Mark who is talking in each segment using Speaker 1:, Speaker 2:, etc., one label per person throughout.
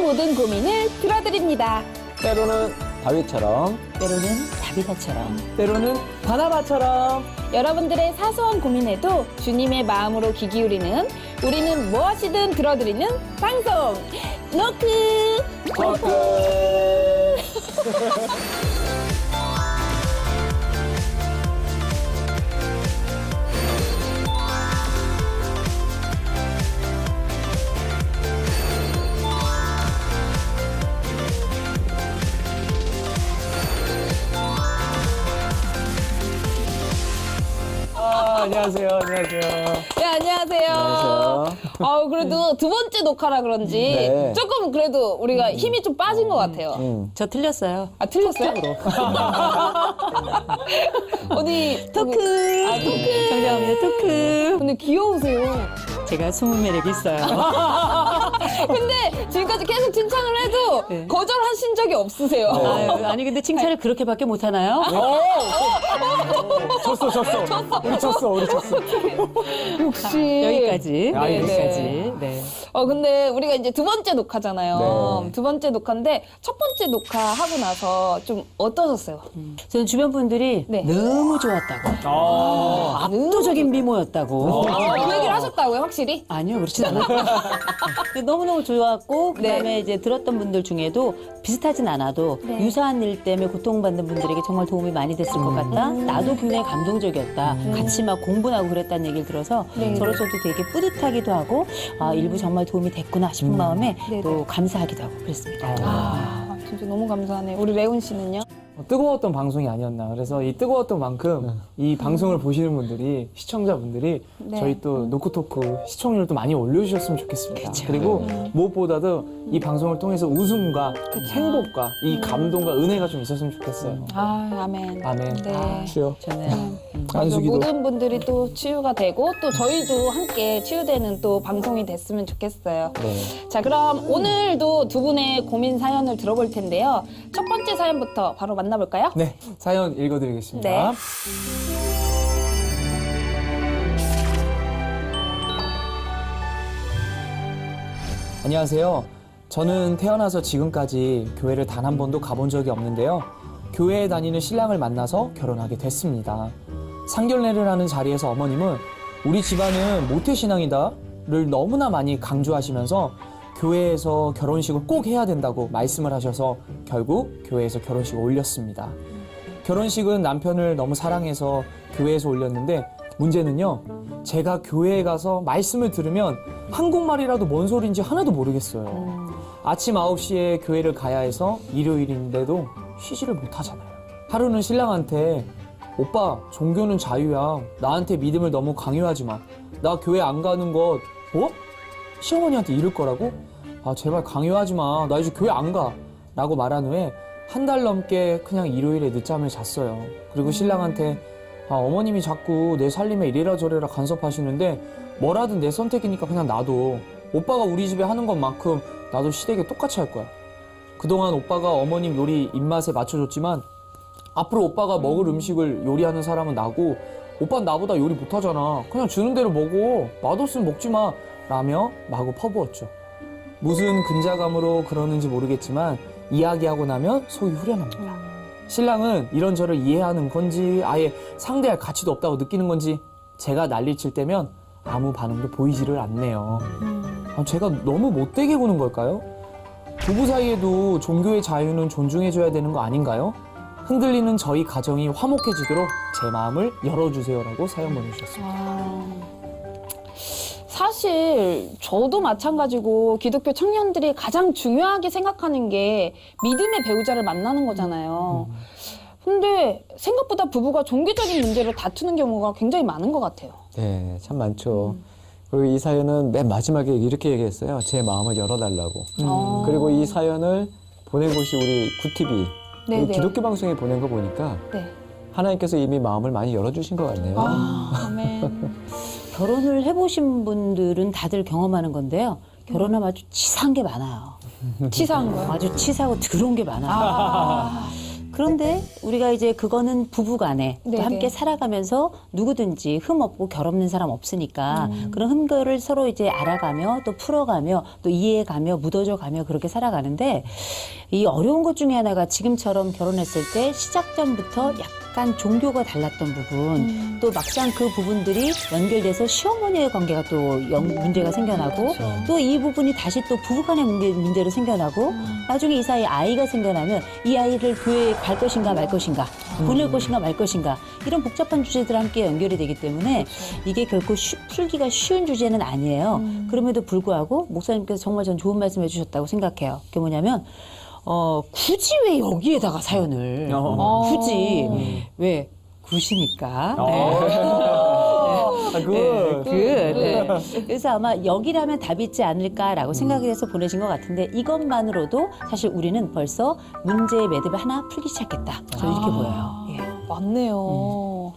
Speaker 1: 모든 고민을 들어드립니다.
Speaker 2: 때로는 다윗처럼,
Speaker 3: 때로는 다비다처럼,
Speaker 2: 때로는 바나바처럼.
Speaker 1: 여러분들의 사소한 고민에도 주님의 마음으로 귀 기울이는 우리는 무엇이든 들어드리는 방송 노크
Speaker 2: 토크. 안녕하세요. 안녕하세요.
Speaker 1: 네, 안녕하세요.
Speaker 2: 안녕하세요.
Speaker 1: 그래도 두 번째 녹화라 그런지
Speaker 2: 네.
Speaker 1: 조금 그래도 우리가 힘이 좀 빠진 것 같아요.
Speaker 3: 저 틀렸어요.
Speaker 1: 아, 틀렸어요? 어디
Speaker 3: 토크.
Speaker 1: 토크.
Speaker 3: 정답합니다. 토크.
Speaker 1: 근데 귀여우세요.
Speaker 3: 제가 숨은 매력이 있어요.
Speaker 1: 근데 지금까지 계속 칭찬을 해도
Speaker 3: 네.
Speaker 1: 거절하신 적이 없으세요.
Speaker 3: 아유, 아니 근데 칭찬을 그렇게밖에 못 하나요?
Speaker 2: 졌어. 우리 졌어.
Speaker 1: 역시
Speaker 3: 여기까지.
Speaker 2: 아,
Speaker 3: 네,
Speaker 1: 네.
Speaker 3: 여기까지. 네.
Speaker 1: 근데 우리가 이제 두 번째 녹화잖아요.
Speaker 2: 네.
Speaker 1: 두 번째 녹화인데 첫 번째 녹화하고 나서 좀 어떠셨어요?
Speaker 3: 저는 주변 분들이
Speaker 1: 네.
Speaker 3: 너무 좋았다고. 압도적인 미모였다고.
Speaker 1: 그 얘기를 하셨다고요, 확실히?
Speaker 3: 아니요, 그렇진 않아요. 너무너무 좋았고, 그 다음에 이제 들었던 분들 중에도 비슷하진 않아도
Speaker 1: 네.
Speaker 3: 유사한 일 때문에 고통받는 분들에게 정말 도움이 많이 됐을 것 같다. 나도 굉장히 감동적이었다. 같이 막 공부나 하고 그랬다는 얘기를 들어서
Speaker 1: 네.
Speaker 3: 저로서도 되게 뿌듯하기도 하고, 아, 일부 정말 도움이 됐구나 싶은 마음에
Speaker 1: 네네.
Speaker 3: 또 감사하기도 하고 그랬습니다.
Speaker 1: 진짜 너무 감사하네요. 우리 레온 씨는요?
Speaker 4: 뜨거웠던 방송이 아니었나. 그래서 이 뜨거웠던 만큼 이 방송을 보시는 분들이, 시청자분들이
Speaker 1: 네.
Speaker 4: 저희 또 노크토크 시청률도 많이 올려주셨으면 좋겠습니다. 그리고 무엇보다도 이 방송을 통해서 웃음과 행복과 이 감동과 은혜가 좀 있었으면 좋겠어요.
Speaker 1: 아멘.
Speaker 4: 아멘.
Speaker 1: 네.
Speaker 2: 주여.
Speaker 3: 저는
Speaker 1: 그래서
Speaker 4: 안수기도.
Speaker 1: 모든 분들이 또 치유가 되고 또 저희도 함께 치유되는 또 방송이 됐으면 좋겠어요.
Speaker 2: 네.
Speaker 1: 자, 그럼 오늘도 두 분의 고민 사연을 들어볼 텐데요. 첫 번째 사연부터 바로 만나볼까요?
Speaker 4: 네, 사연 읽어드리겠습니다.
Speaker 1: 네.
Speaker 4: 안녕하세요. 저는 태어나서 지금까지 교회를 단 한 번도 가본 적이 없는데요. 교회에 다니는 신랑을 만나서 결혼하게 됐습니다. 상견례를 하는 자리에서 어머님은 우리 집안은 모태신앙이다를 너무나 많이 강조하시면서 교회에서 결혼식을 꼭 해야 된다고 말씀을 하셔서 결국 교회에서 결혼식을 올렸습니다. 결혼식은 남편을 너무 사랑해서 교회에서 올렸는데 문제는요, 제가 교회에 가서 말씀을 들으면 한국말이라도 뭔 소리인지 하나도 모르겠어요. 아침 9시에 교회를 가야 해서 일요일인데도 쉬지를 못하잖아요. 하루는 신랑한테 오빠, 종교는 자유야. 나한테 믿음을 너무 강요하지 마. 나 교회 안 가는 것 시어머니한테 이럴 거라고? 아, 제발 강요하지 마. 나 이제 교회 안 가. 라고 말한 후에 한 달 넘게 그냥 일요일에 늦잠을 잤어요. 그리고 신랑한테 어머님이 자꾸 내 살림에 이래라 저래라 간섭하시는데 뭐라든 내 선택이니까 그냥 놔둬. 오빠가 우리 집에 하는 것만큼 나도 시댁에 똑같이 할 거야. 그동안 오빠가 어머님 요리 입맛에 맞춰줬지만 앞으로 오빠가 먹을 음식을 요리하는 사람은 나고 오빠는 나보다 요리 못하잖아. 그냥 주는 대로 먹어. 맛없으면 먹지 마. 라며 마구 퍼부었죠. 무슨 근자감으로 그러는지 모르겠지만 이야기하고 나면 속이 후련합니다. 신랑은 이런 저를 이해하는 건지 아예 상대할 가치도 없다고 느끼는 건지 제가 난리 칠 때면 아무 반응도 보이지를 않네요. 제가 너무 못되게 구는 걸까요? 부부 사이에도 종교의 자유는 존중해줘야 되는 거 아닌가요? 흔들리는 저희 가정이 화목해지도록 제 마음을 열어주세요라고 사연 보내주셨습니다.
Speaker 1: 사실 저도 마찬가지고 기독교 청년들이 가장 중요하게 생각하는 게 믿음의 배우자를 만나는 거잖아요. 근데 생각보다 부부가 종교적인 문제로 다투는 경우가 굉장히 많은 것 같아요.
Speaker 2: 네, 참 많죠. 그리고 이 사연은 맨 마지막에 이렇게 얘기했어요. 제 마음을 열어달라고. 그리고 이 사연을 보낸 곳이 우리 구티비.
Speaker 1: 네네.
Speaker 2: 기독교 방송에 보낸 거 보니까
Speaker 1: 네.
Speaker 2: 하나님께서 이미 마음을 많이 열어주신 것 같네요.
Speaker 1: 아멘.
Speaker 3: 결혼을 해보신 분들은 다들 경험하는 건데요. 결혼하면 아주 치사한 게 많아요.
Speaker 1: 치사한 거요?
Speaker 3: 아주 치사하고 더러운 게 많아요. 그런데 우리가 이제 그거는 부부간에 또
Speaker 1: 네네.
Speaker 3: 함께 살아가면서 누구든지 흠 없고 결 없는 사람 없으니까 그런 흠결을 서로 이제 알아가며 또 풀어가며 또 이해해가며 묻어줘가며 그렇게 살아가는데 이 어려운 것 중에 하나가 지금처럼 결혼했을 때 시작 전부터 약간 종교가 달랐던 부분 또 막상 그 부분들이 연결돼서 시어머니의 관계가 또 문제가 생겨나고 또 이 부분이 다시 또 부부간의 문제로 생겨나고 나중에 이 사이에 아이가 생겨나면 이 아이를 교회에 갈 것인가 말 것인가 보낼 것인가 말 것인가 이런 복잡한 주제들 함께 연결이 되기 때문에 이게 결코 풀기가 쉬운 주제는 아니에요. 그럼에도 불구하고 목사님께서 정말 전 좋은 말씀 해주셨다고 생각해요. 그게 뭐냐면 굳이 왜 여기에다가 사연을 굳이 왜 굿이니까. 그래서 아마 여기라면 답이 있지 않을까라고 생각이 돼서 보내신 것 같은데 이것만으로도 사실 우리는 벌써 문제의 매듭을 하나 풀기 시작했다. 저는 이렇게 보여요. 예.
Speaker 1: 맞네요.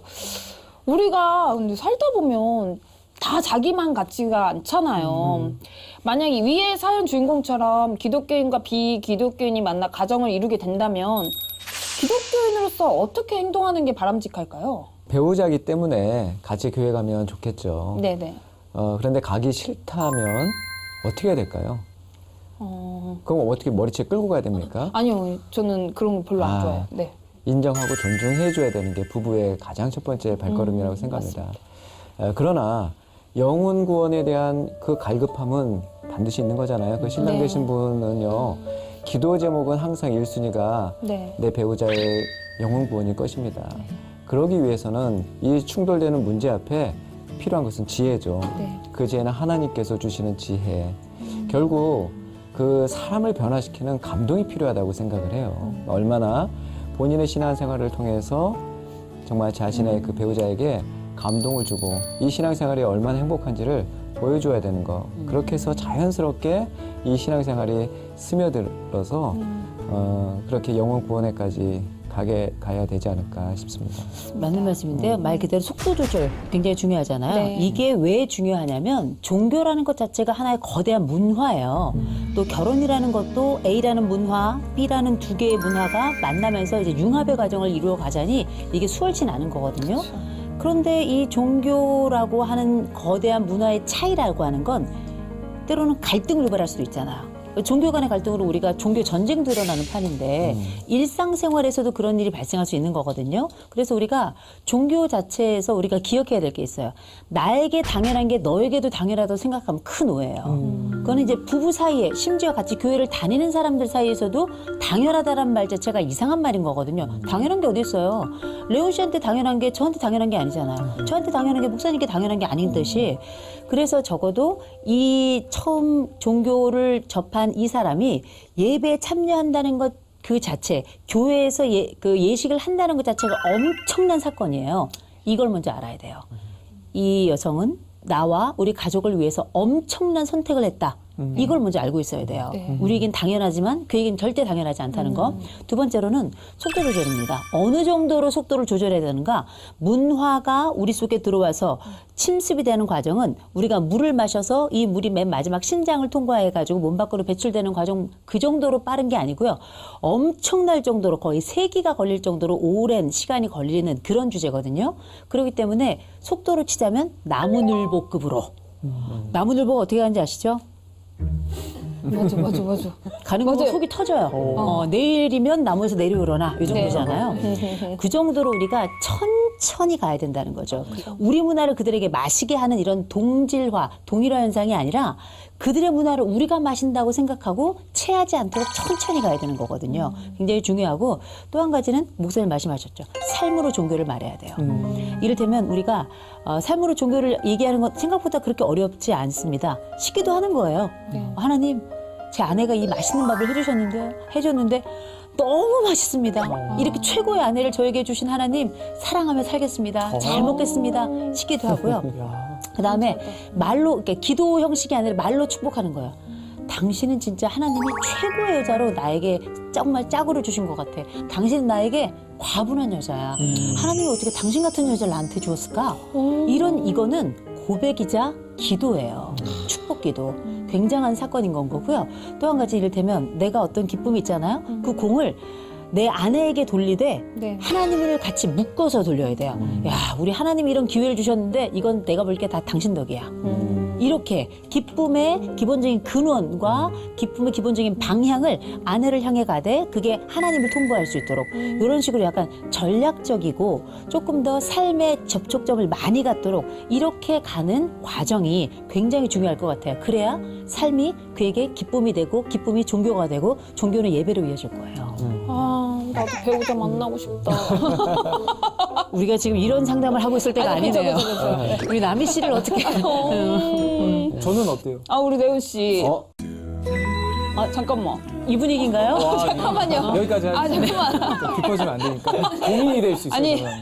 Speaker 1: 우리가 근데 살다 보면 다 자기만 같지가 않잖아요. 만약에 위의 사연 주인공처럼 기독교인과 비기독교인이 만나 가정을 이루게 된다면 기독교인으로서 어떻게 행동하는 게 바람직할까요?
Speaker 2: 배우자기 때문에 같이 교회 가면 좋겠죠.
Speaker 1: 네네.
Speaker 2: 그런데 가기 싫다면 어떻게 해야 될까요? 그럼 어떻게 머리채 끌고 가야 됩니까?
Speaker 1: 아니요, 저는 그런 거 별로 안 좋아해요. 네.
Speaker 2: 인정하고 존중해줘야 되는 게 부부의 가장 첫 번째 발걸음이라고 생각합니다. 그러나 영혼 구원에 대한 그 갈급함은 반드시 있는 거잖아요. 그 신랑
Speaker 1: 네.
Speaker 2: 되신 분은요. 기도 제목은 항상 1순위가
Speaker 1: 네.
Speaker 2: 내 배우자의 영혼 구원일 것입니다. 그러기 위해서는 이 충돌되는 문제 앞에 필요한 것은 지혜죠.
Speaker 1: 네.
Speaker 2: 그 지혜는 하나님께서 주시는 지혜. 결국 그 사람을 변화시키는 감동이 필요하다고 생각을 해요. 얼마나 본인의 신앙생활을 통해서 정말 자신의 그 배우자에게 감동을 주고 이 신앙생활이 얼마나 행복한지를 보여줘야 되는 거. 그렇게 해서 자연스럽게 이 신앙생활이 스며들어서 그렇게 영혼 구원에까지 가야 되지 않을까 싶습니다.
Speaker 3: 맞는 말씀인데요. 말 그대로 속도 조절 굉장히 중요하잖아요.
Speaker 1: 네.
Speaker 3: 이게 왜 중요하냐면 종교라는 것 자체가 하나의 거대한 문화예요. 또 결혼이라는 것도 A라는 문화, B라는 두 개의 문화가 만나면서 이제 융합의 과정을 이루어 가자니 이게 수월치 않은 거거든요. 그런데 이 종교라고 하는 거대한 문화의 차이라고 하는 건 때로는 갈등을 유발할 수도 있잖아요. 종교 간의 갈등으로 우리가 종교 전쟁도 일어나는 판인데 일상생활에서도 그런 일이 발생할 수 있는 거거든요. 그래서 우리가 종교 자체에서 우리가 기억해야 될 게 있어요. 나에게 당연한 게 너에게도 당연하다고 생각하면 큰 오해예요. 그거는 이제 부부 사이에 심지어 같이 교회를 다니는 사람들 사이에서도 당연하다라는 말 자체가 이상한 말인 거거든요. 당연한 게 어디 있어요. 레온 씨한테 당연한 게 저한테 당연한 게 아니잖아요. 저한테 당연한 게 목사님께 당연한 게 아닌 듯이 그래서 적어도 이 처음 종교를 접한 이 사람이 예배에 참여한다는 것 그 자체, 교회에서 그 예식을 한다는 것 자체가 엄청난 사건이에요. 이걸 먼저 알아야 돼요. 이 여성은 나와 우리 가족을 위해서 엄청난 선택을 했다. 이걸 먼저 알고 있어야 돼요.
Speaker 1: 네.
Speaker 3: 우리에겐 당연하지만 그에겐 절대 당연하지 않다는 거. 두 번째로는 속도 조절입니다. 어느 정도로 속도를 조절해야 되는가? 문화가 우리 속에 들어와서 침습이 되는 과정은 우리가 물을 마셔서 이 물이 맨 마지막 신장을 통과해가지고 몸 밖으로 배출되는 과정 그 정도로 빠른 게 아니고요. 엄청날 정도로 거의 세기가 걸릴 정도로 오랜 시간이 걸리는 그런 주제거든요. 그렇기 때문에 속도로 치자면 나무늘보급으로. 나무늘보가 어떻게 가는지 아시죠?
Speaker 1: 맞아.
Speaker 3: 가는 거
Speaker 1: 맞아요.
Speaker 3: 속이 터져요. 내일이면 나무에서 내려오려나 이 정도잖아요. 그 정도로 우리가 천천히 가야 된다는 거죠. 우리 문화를 그들에게 마시게 하는 이런 동질화, 동일화 현상이 아니라 그들의 문화를 우리가 마신다고 생각하고 체하지 않도록 천천히 가야 되는 거거든요. 굉장히 중요하고 또 한 가지는 목사님 말씀하셨죠. 삶으로 종교를 말해야 돼요. 이를테면 우리가 삶으로 종교를 얘기하는 건 생각보다 그렇게 어렵지 않습니다. 쉽기도 하는 거예요. 하나님, 제 아내가 이 맛있는 밥을 해줬는데 너무 맛있습니다. 이렇게 최고의 아내를 저에게 주신 하나님 사랑하며 살겠습니다. 잘 먹겠습니다. 싶기도 하고요. 그다음에 말로 그러니까 기도 형식이 아니라 말로 축복하는 거예요. 당신은 진짜 하나님이 최고의 여자로 나에게 정말 짝으로 주신 것 같아. 당신은 나에게 과분한 여자야. 하나님이 어떻게 당신 같은 여자를 나한테 주었을까? 이거는 고백이자 기도예요. 축복 기도. 굉장한 사건인 건 거고요. 또 한 가지 이를테면 내가 어떤 기쁨이 있잖아요. 그 공을 내 아내에게 돌리되
Speaker 1: 네.
Speaker 3: 하나님을 같이 묶어서 돌려야 돼요. 야, 우리 하나님이 이런 기회를 주셨는데 이건 내가 볼 게 다 당신 덕이야. 이렇게 기쁨의 기본적인 근원과 기쁨의 기본적인 방향을 아내를 향해 가되 그게 하나님을 통보할 수 있도록 이런 식으로 약간 전략적이고 조금 더 삶의 접촉점을 많이 갖도록 이렇게 가는 과정이 굉장히 중요할 것 같아요. 그래야 삶이 그에게 기쁨이 되고 기쁨이 종교가 되고 종교는 예배로 이어질 거예요.
Speaker 1: 아, 나도 배우자 만나고 싶다.
Speaker 3: 우리가 지금 이런 상담을 하고 있을 때가
Speaker 1: 아니, 그죠,
Speaker 3: 아니네요.
Speaker 1: 그죠, 그죠.
Speaker 3: 우리 남희 씨를 어떻게
Speaker 4: 저는 어때요?
Speaker 1: 아, 우리 레온 씨.
Speaker 2: 어?
Speaker 1: 아, 잠깐만.
Speaker 3: 이 분위기인가요?
Speaker 1: 잠깐만요.
Speaker 4: 여기까지
Speaker 1: 아,
Speaker 4: 하죠.
Speaker 1: 잠깐만.
Speaker 4: 깊어지면 안 되니까 고민이 될 수 있어요.
Speaker 1: 아니,
Speaker 4: 저는.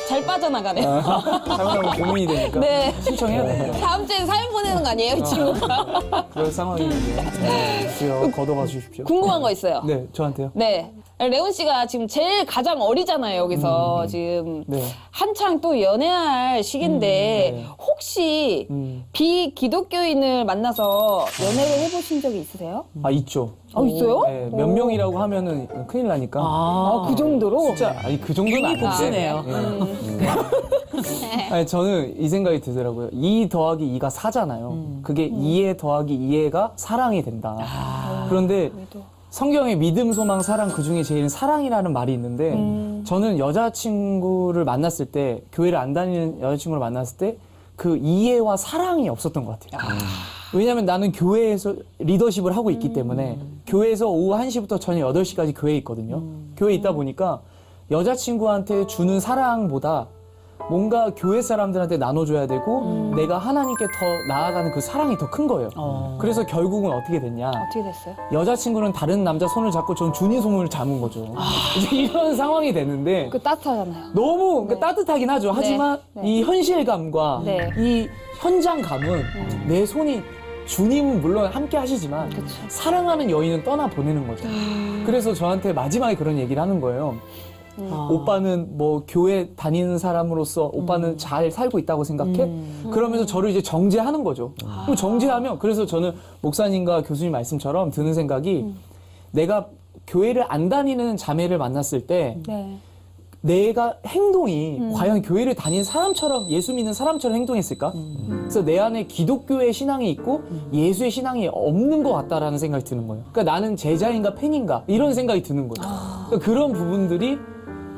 Speaker 1: 잘 빠져나가네.
Speaker 4: 잘못하면 고민이 되니까
Speaker 1: 네.
Speaker 4: 신청해야 돼요.
Speaker 1: 다음 주에 사연 보내는 거 아니에요, 이 친구가?
Speaker 4: 그럴 상황인데 주여 걷어가 주십시오.
Speaker 1: 궁금한 거 있어요.
Speaker 4: 네, 저한테요.
Speaker 1: 네. 레온 씨가 지금 제일 가장 어리잖아요, 여기서. 지금
Speaker 4: 네.
Speaker 1: 한창 또 연애할 시기인데,
Speaker 4: 네.
Speaker 1: 혹시
Speaker 4: 음.
Speaker 1: 비기독교인을 만나서 연애를 해보신 적이 있으세요?
Speaker 4: 아, 있죠.
Speaker 1: 아, 있어요?
Speaker 4: 네, 몇 명이라고 하면은 큰일 나니까.
Speaker 1: 아, 그 정도로?
Speaker 4: 진짜 아니 그 정도는 아닌데.
Speaker 3: 복수네요.
Speaker 4: 아니 저는 이 생각이 들더라고요. 2 더하기 2가 4잖아요. 그게 2에 더하기 2에가 사랑이 된다. 그런데 성경에 믿음, 소망, 사랑 그 중에 제일 사랑이라는 말이 있는데 저는 여자친구를 만났을 때 교회를 안 다니는 여자친구를 만났을 때 그 이해와 사랑이 없었던 것 같아요. 왜냐하면 나는 교회에서 리더십을 하고 있기 때문에 교회에서 오후 1시부터 저녁 8시까지 교회에 있거든요. 교회에 있다 보니까 여자친구한테 주는 사랑보다 뭔가 교회 사람들한테 나눠줘야 되고 내가 하나님께 더 나아가는 그 사랑이 더 큰 거예요. 그래서 결국은 어떻게 됐냐.
Speaker 1: 어떻게 됐어요?
Speaker 4: 여자친구는 다른 남자 손을 잡고 전 주님 손을 잡은 거죠. 이제 이런 상황이 되는데
Speaker 1: 그 따뜻하잖아요.
Speaker 4: 너무 그러니까 따뜻하긴 하죠. 하지만
Speaker 1: 네.
Speaker 4: 이 현실감과
Speaker 1: 네.
Speaker 4: 이 현장감은 내 손이 주님은 물론 함께 하시지만
Speaker 1: 그쵸.
Speaker 4: 사랑하는 여인은 떠나 보내는 거죠. 그래서 저한테 마지막에 그런 얘기를 하는 거예요. 오빠는 뭐 교회 다니는 사람으로서 오빠는 잘 살고 있다고 생각해? 그러면서 저를 이제 정죄하는 거죠. 그럼 정죄하면 그래서 저는 목사님과 교수님 말씀처럼 드는 생각이 내가 교회를 안 다니는 자매를 만났을 때
Speaker 1: 네.
Speaker 4: 내가 행동이 과연 교회를 다니는 사람처럼 예수 믿는 사람처럼 행동했을까? 그래서 내 안에 기독교의 신앙이 있고 예수의 신앙이 없는 것 같다라는 생각이 드는 거예요. 그러니까 나는 제자인가 팬인가 이런 생각이 드는 거예요. 그러니까 그런 부분들이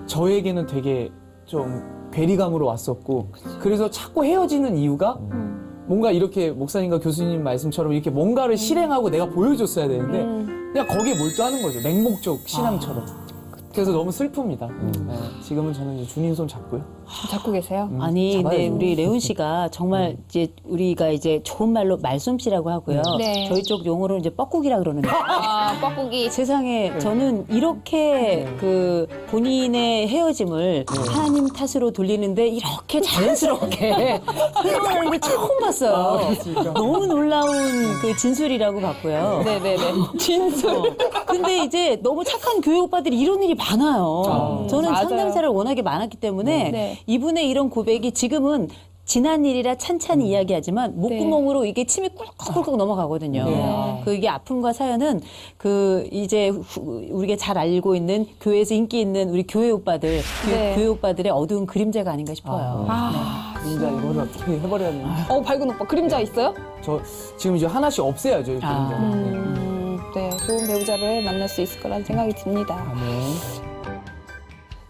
Speaker 4: 저에게는 되게 좀 괴리감으로 왔었고 그래서 자꾸 헤어지는 이유가 뭔가 이렇게 목사님과 교수님 말씀처럼 이렇게 뭔가를 실행하고 내가 보여줬어야 되는데 그냥 거기에 몰두하는 거죠. 맹목적 신앙처럼. 그래서 너무 슬픕니다. 네, 지금은 저는 이제 주님 손 잡고요.
Speaker 1: 잡고 계세요?
Speaker 3: 아니, 근데
Speaker 4: 잡아야죠.
Speaker 3: 우리 레온 씨가 정말 이제 우리가 이제 좋은 말로 말솜씨라고 하고요.
Speaker 1: 네.
Speaker 3: 저희 쪽 용어로 이제 뻐꾸기라 그러는데.
Speaker 1: 아, 뻐꾸기.
Speaker 3: 세상에 저는 이렇게 그 본인의 헤어짐을 하나님 탓으로 돌리는데 이렇게 자연스럽게 흘러가는 게 처음 봤어요. 너무 놀라운 그 진술이라고 봤고요.
Speaker 1: 네네네. 진술.
Speaker 3: 근데 이제 너무 착한 교회 오빠들이 이런 일이 많아요. 저는
Speaker 1: 맞아요.
Speaker 3: 상담사를 워낙에 많았기 때문에
Speaker 1: 네.
Speaker 3: 이분의 이런 고백이 지금은 지난 일이라 찬찬히 이야기하지만 목구멍으로 이게 침이 꿀꺽꿀꺽 넘어가거든요.
Speaker 4: 네.
Speaker 3: 그 이게 아픔과 사연은 그 이제 우리가 잘 알고 있는 교회에서 인기 있는 우리 교회 오빠들,
Speaker 1: 네.
Speaker 3: 교회 오빠들의 어두운 그림자가 아닌가 싶어요.
Speaker 1: 아,
Speaker 4: 진짜 이거를 어떻게 해버려야 되나.
Speaker 1: 밝은 오빠. 그림자 있어요?
Speaker 4: 저 지금 이제 하나씩 없애야죠. 이렇게.
Speaker 1: 네, 좋은 배우자를 만날 수 있을 거라는 생각이 듭니다.
Speaker 4: 네.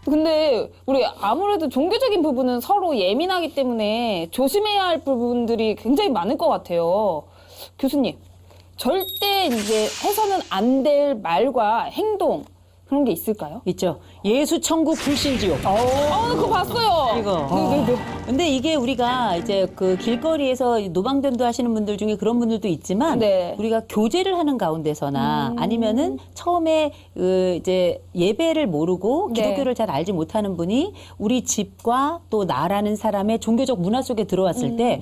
Speaker 1: 근데 우리 아무래도 종교적인 부분은 서로 예민하기 때문에 조심해야 할 부분들이 굉장히 많을 것 같아요. 교수님, 절대 이제 해서는 안 될 말과 행동 그런 게 있을까요?
Speaker 3: 있죠. 예수 천국 불신 지옥.
Speaker 1: 그거 봤어요.
Speaker 3: 이거.
Speaker 1: 네네네.
Speaker 3: 근데 이게 우리가 이제 그 길거리에서 노방전도 하시는 분들 중에 그런 분들도 있지만
Speaker 1: 네.
Speaker 3: 우리가 교제를 하는 가운데서나 아니면은 처음에 그 이제 예배를 모르고
Speaker 1: 네.
Speaker 3: 기독교를 잘 알지 못하는 분이 우리 집과 또 나라는 사람의 종교적 문화 속에 들어왔을 때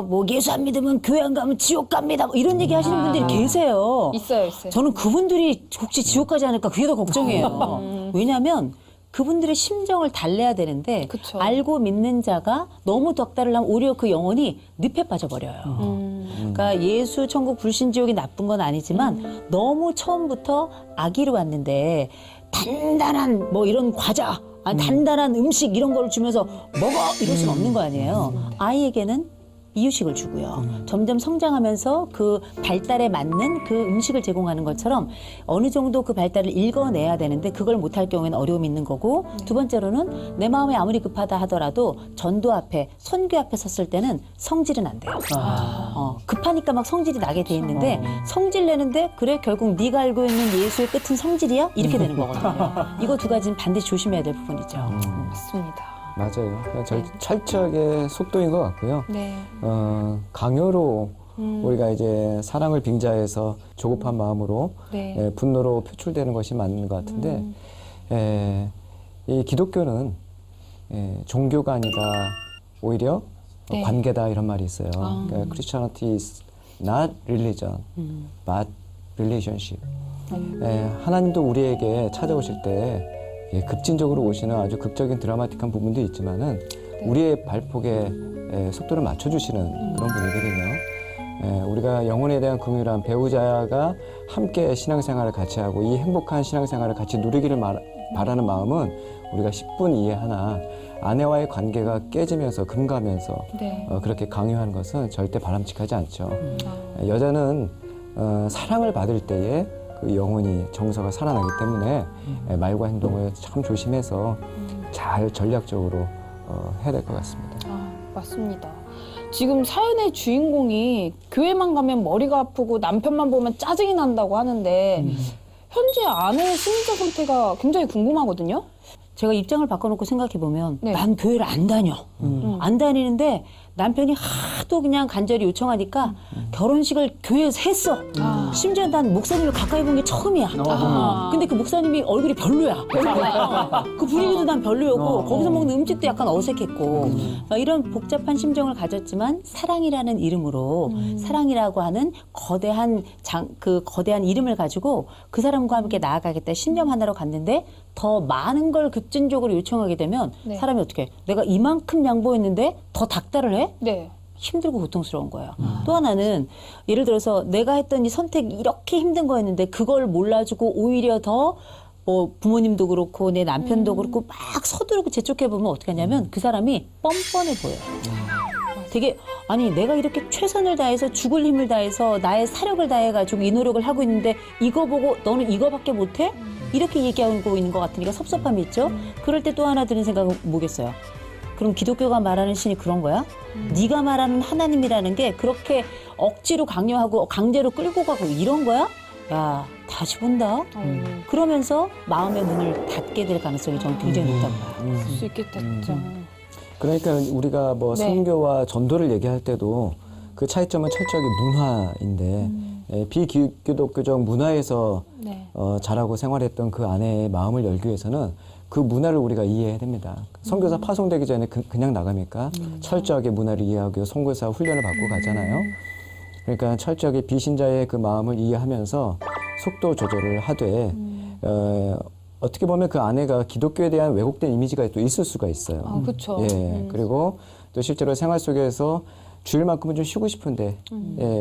Speaker 3: 뭐 예수 안 믿으면 교회 안 가면 지옥 갑니다. 뭐 이런 얘기 하시는 분들이 계세요.
Speaker 1: 있어요.
Speaker 3: 저는 그분들이 혹시 지옥 가지 않을까 그게 더 걱정이에요. 왜냐하면 그분들의 심정을 달래야 되는데
Speaker 1: 그쵸.
Speaker 3: 알고 믿는 자가 너무 덕다를 하면 오히려 그 영혼이 늪에 빠져버려요. 그러니까 예수, 천국, 불신, 지옥이 나쁜 건 아니지만 너무 처음부터 악의로 왔는데 단단한 뭐 이런 과자, 단단한 음식 이런 걸 주면서 먹어 이럴 수는 없는 거 아니에요. 아이에게는 이유식을 주고요. 점점 성장하면서 그 발달에 맞는 그 음식을 제공하는 것처럼 어느 정도 그 발달을 읽어내야 되는데 그걸 못할 경우에는 어려움이 있는 거고 두 번째로는 내 마음이 아무리 급하다 하더라도 전도 앞에 선교 앞에 섰을 때는 성질은 안 돼요. 급하니까 막 성질이 나게 돼 있는데 성질 내는데 그래 결국 네가 알고 있는 예수의 끝은 성질이야? 이렇게 되는 거거든요. 이거 두 가지는 반드시 조심해야 될 부분이죠.
Speaker 1: 맞습니다.
Speaker 2: 맞아요. 철저하게 속도인 것 같고요.
Speaker 1: 네.
Speaker 2: 강요로 우리가 이제 사랑을 빙자해서 조급한 마음으로
Speaker 1: 네.
Speaker 2: 분노로 표출되는 것이 맞는 것 같은데 이 기독교는 종교가 아니다 오히려
Speaker 1: 네.
Speaker 2: 관계다 이런 말이 있어요. 그러니까 Christianity is not religion, but relationship. 하나님도 우리에게 찾아오실 때 급진적으로 오시는 아주 극적인 드라마틱한 부분도 있지만은 우리의 발폭에 속도를 맞춰주시는 그런 분이거든요. 우리가 영혼에 대한 긍휼한 배우자가 함께 신앙생활을 같이 하고 이 행복한 신앙생활을 같이 누리기를 바라는 마음은 우리가 10분 이해하나 아내와의 관계가 깨지면서 금가면서
Speaker 1: 네.
Speaker 2: 그렇게 강요하는 것은 절대 바람직하지 않죠. 여자는 사랑을 받을 때에 그 영혼이 정서가 살아나기 때문에 말과 행동을 참 조심해서 잘 전략적으로 해야 될 것 같습니다.
Speaker 1: 맞습니다. 지금 사연의 주인공이 교회만 가면 머리가 아프고 남편만 보면 짜증이 난다고 하는데 현재 아내의 심리적 상태가 굉장히 궁금하거든요.
Speaker 3: 제가 입장을 바꿔놓고 생각해보면
Speaker 1: 네.
Speaker 3: 난 교회를 안 다녀. 안 다니는데 남편이 하도 그냥 간절히 요청하니까 결혼식을 교회에서 했어. 심지어 난 목사님을 가까이 본 게 처음이야. 근데 그 목사님이 얼굴이 별로야. 그 분위기도 난 별로였고 거기서 먹는 음식도 약간 어색했고 막 이런 복잡한 심정을 가졌지만 사랑이라는 이름으로 사랑이라고 하는 거대한 그 거대한 이름을 가지고 그 사람과 함께 나아가겠다 신념 하나로 갔는데 더 많은 걸 급진적으로 요청하게 되면
Speaker 1: 네.
Speaker 3: 사람이 어떻게 해? 내가 이만큼 양보했는데 더 닥달을 해?
Speaker 1: 네.
Speaker 3: 힘들고 고통스러운 거예요. 또 하나는 예를 들어서 내가 했던 이 선택이 이렇게 힘든 거였는데 그걸 몰라주고 오히려 더 부모님도 그렇고 내 남편도 그렇고 막 서두르고 재촉해보면 어떻게 하냐면 그 사람이 뻔뻔해 보여요. 되게 아니 내가 이렇게 최선을 다해서 죽을 힘을 다해서 나의 사력을 다해가지고 이 노력을 하고 있는데 이거 보고 너는 이거밖에 못해? 이렇게 얘기하고 있는 것 같으니까 섭섭함이 있죠. 그럴 때 또 하나 드는 생각은 뭐겠어요? 그럼 기독교가 말하는 신이 그런 거야? 네가 말하는 하나님이라는 게 그렇게 억지로 강요하고 강제로 끌고 가고 이런 거야? 야 다시 본다. 그러면서 마음의 문을 닫게 될 가능성이 저는 굉장히 높다고 봐요.
Speaker 1: 그럴 수 있겠다, 진짜.
Speaker 2: 그러니까 우리가 뭐
Speaker 1: 네.
Speaker 2: 선교와 전도를 얘기할 때도 그 차이점은 철저하게 문화인데 비기독교적 문화에서
Speaker 1: 네.
Speaker 2: 자라고 생활했던 그 아내의 마음을 열기 위해서는 그 문화를 우리가 이해해야 됩니다. 선교사 파송되기 전에 그냥 나갑니까? 철저하게 문화를 이해하고 선교사 훈련을 받고 가잖아요. 그러니까 철저하게 비신자의 그 마음을 이해하면서 속도 조절을 하되 어떻게 보면 그 아내가 기독교에 대한 왜곡된 이미지가 또 있을 수가 있어요.
Speaker 1: 그렇죠.
Speaker 2: 그리고 또 실제로 생활 속에서 주일만큼은 좀 쉬고 싶은데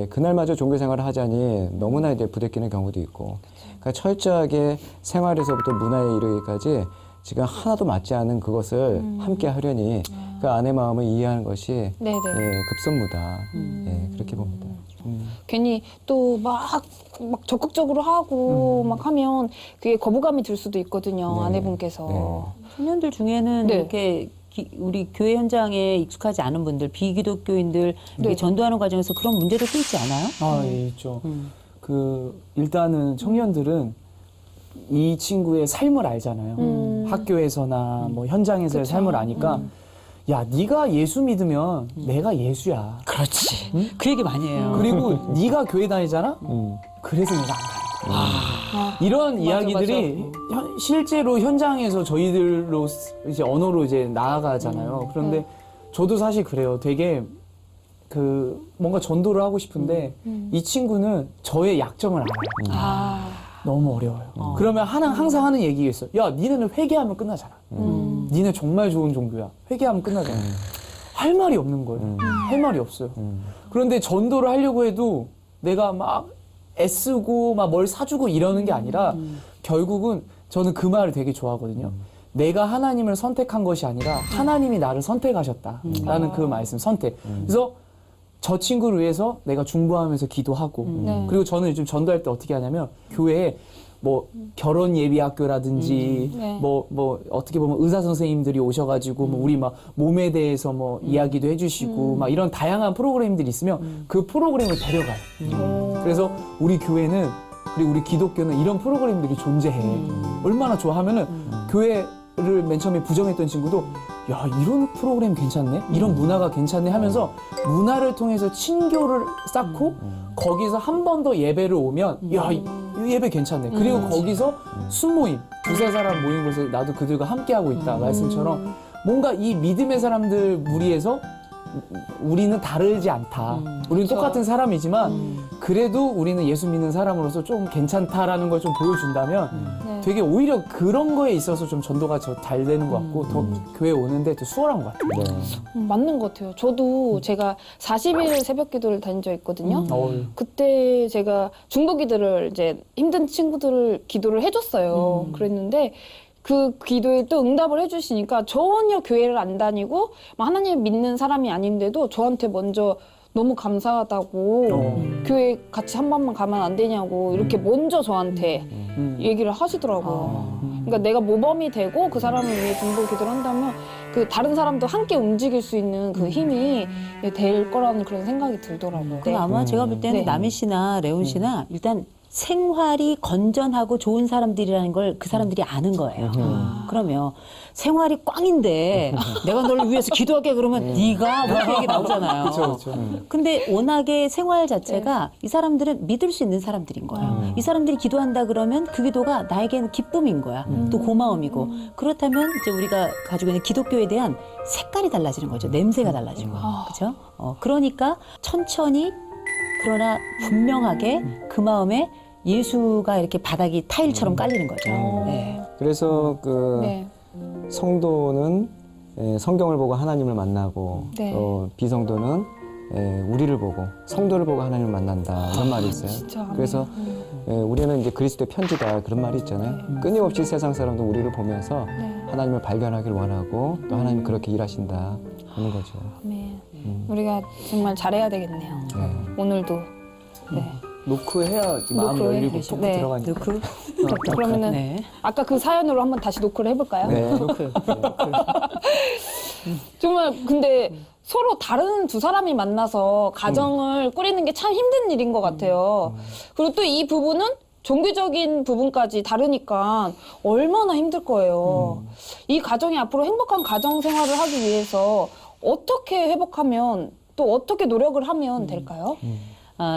Speaker 2: 그날마저 종교 생활을 하자니 너무나 이제 부대끼는 경우도 있고 그러니까 철저하게 생활에서부터 문화에 이르기까지 지금 하나도 맞지 않은 그것을 함께 하려니 그 아내 마음을 이해하는 것이
Speaker 1: 네네.
Speaker 2: 급선무다. 그렇게 봅니다.
Speaker 1: 괜히 또 막 적극적으로 하고 막 하면 그게 거부감이 들 수도 있거든요.
Speaker 2: 네.
Speaker 1: 아내분께서.
Speaker 3: 청년들 중에는
Speaker 1: 네.
Speaker 3: 이렇게 우리 교회 현장에 익숙하지 않은 분들, 비기독교인들 이렇게
Speaker 1: 네.
Speaker 3: 전도하는 과정에서 그런 문제도 또 있지 않아요?
Speaker 4: 예, 있죠. 일단은 청년들은 이 친구의 삶을 알잖아요. 학교에서나 뭐 현장에서의
Speaker 1: 그쵸.
Speaker 4: 삶을 아니까 야, 네가 예수 믿으면 내가 예수야.
Speaker 3: 그렇지. 그 얘기 많이 해요.
Speaker 4: 그리고 네가 교회 다니잖아? 그래서 내가 안 가는 거야. 이런 이야기들이 실제로 현장에서 저희들로 이제 언어로 이제 나아가잖아요. 그런데 저도 사실 그래요. 되게 뭔가 전도를 하고 싶은데 이 친구는 저의 약점을 알아요. 너무 어려워요. 그러면 항상 하는 얘기가 있어요. 야, 니네는 회개하면 끝나잖아. 니네 정말 좋은 종교야. 회개하면 끝나잖아. 할 말이 없는 거예요. 할 말이 없어요. 그런데 전도를 하려고 해도 내가 막 애쓰고 막 뭘 사주고 이러는 게 아니라 결국은 저는 그 말을 되게 좋아하거든요. 내가 하나님을 선택한 것이 아니라 하나님이 나를 선택하셨다라는 그 말씀, 선택. 그래서 저 친구를 위해서 내가 중보하면서 기도하고
Speaker 1: 네.
Speaker 4: 그리고 저는 요즘 전도할 때 어떻게 하냐면 교회에 뭐 결혼 예비 학교라든지
Speaker 1: 네.
Speaker 4: 뭐 어떻게 보면 의사 선생님들이 오셔가지고 뭐 우리 막 몸에 대해서 뭐 이야기도 해주시고 막 이런 다양한 프로그램들이 있으면 그 프로그램을 데려가요. 그래서 우리 교회는 그리고 우리 기독교는 이런 프로그램들이 존재해. 얼마나 좋아하면은 교회를 맨 처음에 부정했던 친구도 야 이런 프로그램 괜찮네, 이런 문화가 괜찮네 하면서 문화를 통해서 친교를 쌓고 거기서 한 번 더 예배를 오면 야 이 예배 괜찮네. 그리고 거기서 순모임, 두세 사람 모인 곳에 나도 그들과 함께하고 있다 말씀처럼 뭔가 이 믿음의 사람들 무리에서 우리는 다르지 않다. 우리는 똑같은 사람이지만 그래도 우리는 예수 믿는 사람으로서 좀 괜찮다라는 걸 좀 보여준다면
Speaker 1: 네.
Speaker 4: 되게 오히려 그런 거에 있어서 좀 전도가 잘 되는 것 같고 더 교회 오는데 더 수월한 것 같아요.
Speaker 2: 네.
Speaker 1: 맞는 것 같아요. 저도 제가 40일 새벽 기도를 다닌 적 있거든요. 그때 제가 중보기도를 이제 힘든 친구들을 기도를 해줬어요. 그랬는데 그 기도에 또 응답을 해주시니까 전혀 교회를 안 다니고 하나님 믿는 사람이 아닌데도 저한테 먼저 너무 감사하다고 교회 같이 한 번만 가면 안 되냐고 이렇게 먼저 저한테 얘기를 하시더라고요. 그러니까 내가 모범이 되고 그 사람을 위해 중보 기도를 한다면 그 다른 사람도 함께 움직일 수 있는 그 힘이 될 거라는 그런 생각이 들더라고요.
Speaker 3: 그럼 아마 제가 볼 때는
Speaker 1: 네.
Speaker 3: 남희 씨나 레온 씨나 일단 생활이 건전하고 좋은 사람들이라는 걸 그 사람들이 아는 거예요. 그러면 생활이 꽝인데 내가 너를 위해서 기도할게 그러면 네가 뭐 이렇게 얘기 나오잖아요.
Speaker 4: 그렇죠.
Speaker 3: 근데 워낙에 생활 자체가 이 사람들은 믿을 수 있는 사람들인 거예요. 이 사람들이 기도한다 그러면 그 기도가 나에게는 기쁨인 거야. 또 고마움이고. 그렇다면 이제 우리가 가지고 있는 기독교에 대한 색깔이 달라지는 거죠. 냄새가 달라지고. 그죠? 그러니까 천천히 그러나 분명하게 그 마음에 예수가 이렇게 바닥이 타일처럼 깔리는 거죠. 네.
Speaker 2: 그래서 그
Speaker 1: 네.
Speaker 2: 성도는 성경을 보고 하나님을 만나고
Speaker 1: 네.
Speaker 2: 또 비성도는 우리를 보고 성도를 보고 하나님을 만난다 이런 말이 있어요.
Speaker 1: 진짜.
Speaker 2: 그래서 우리는 이제 그리스도의 편지다 그런 말이 있잖아요. 끊임없이 세상 사람도 우리를 보면서 하나님을 발견하길 원하고 또 하나님 그렇게 일하신다 하는 거죠.
Speaker 1: 네. 우리가 정말 잘해야 되겠네요. 오늘도. 네.
Speaker 4: 노크해야 마음
Speaker 1: 노크해.
Speaker 4: 열리고 속
Speaker 1: 네.
Speaker 4: 들어가니까.
Speaker 1: 그러면은
Speaker 3: 네.
Speaker 1: 아까 그 사연으로 한번 다시 노크를 해볼까요?
Speaker 2: 네.
Speaker 1: 정말 근데 서로 다른 두 사람이 만나서 가정을 꾸리는 게 참 힘든 일인 것 같아요. 그리고 또 이 부분은 종교적인 부분까지 다르니까 얼마나 힘들 거예요. 이 가정이 앞으로 행복한 가정 생활을 하기 위해서 어떻게 회복하면 또 어떻게 노력을 하면 될까요?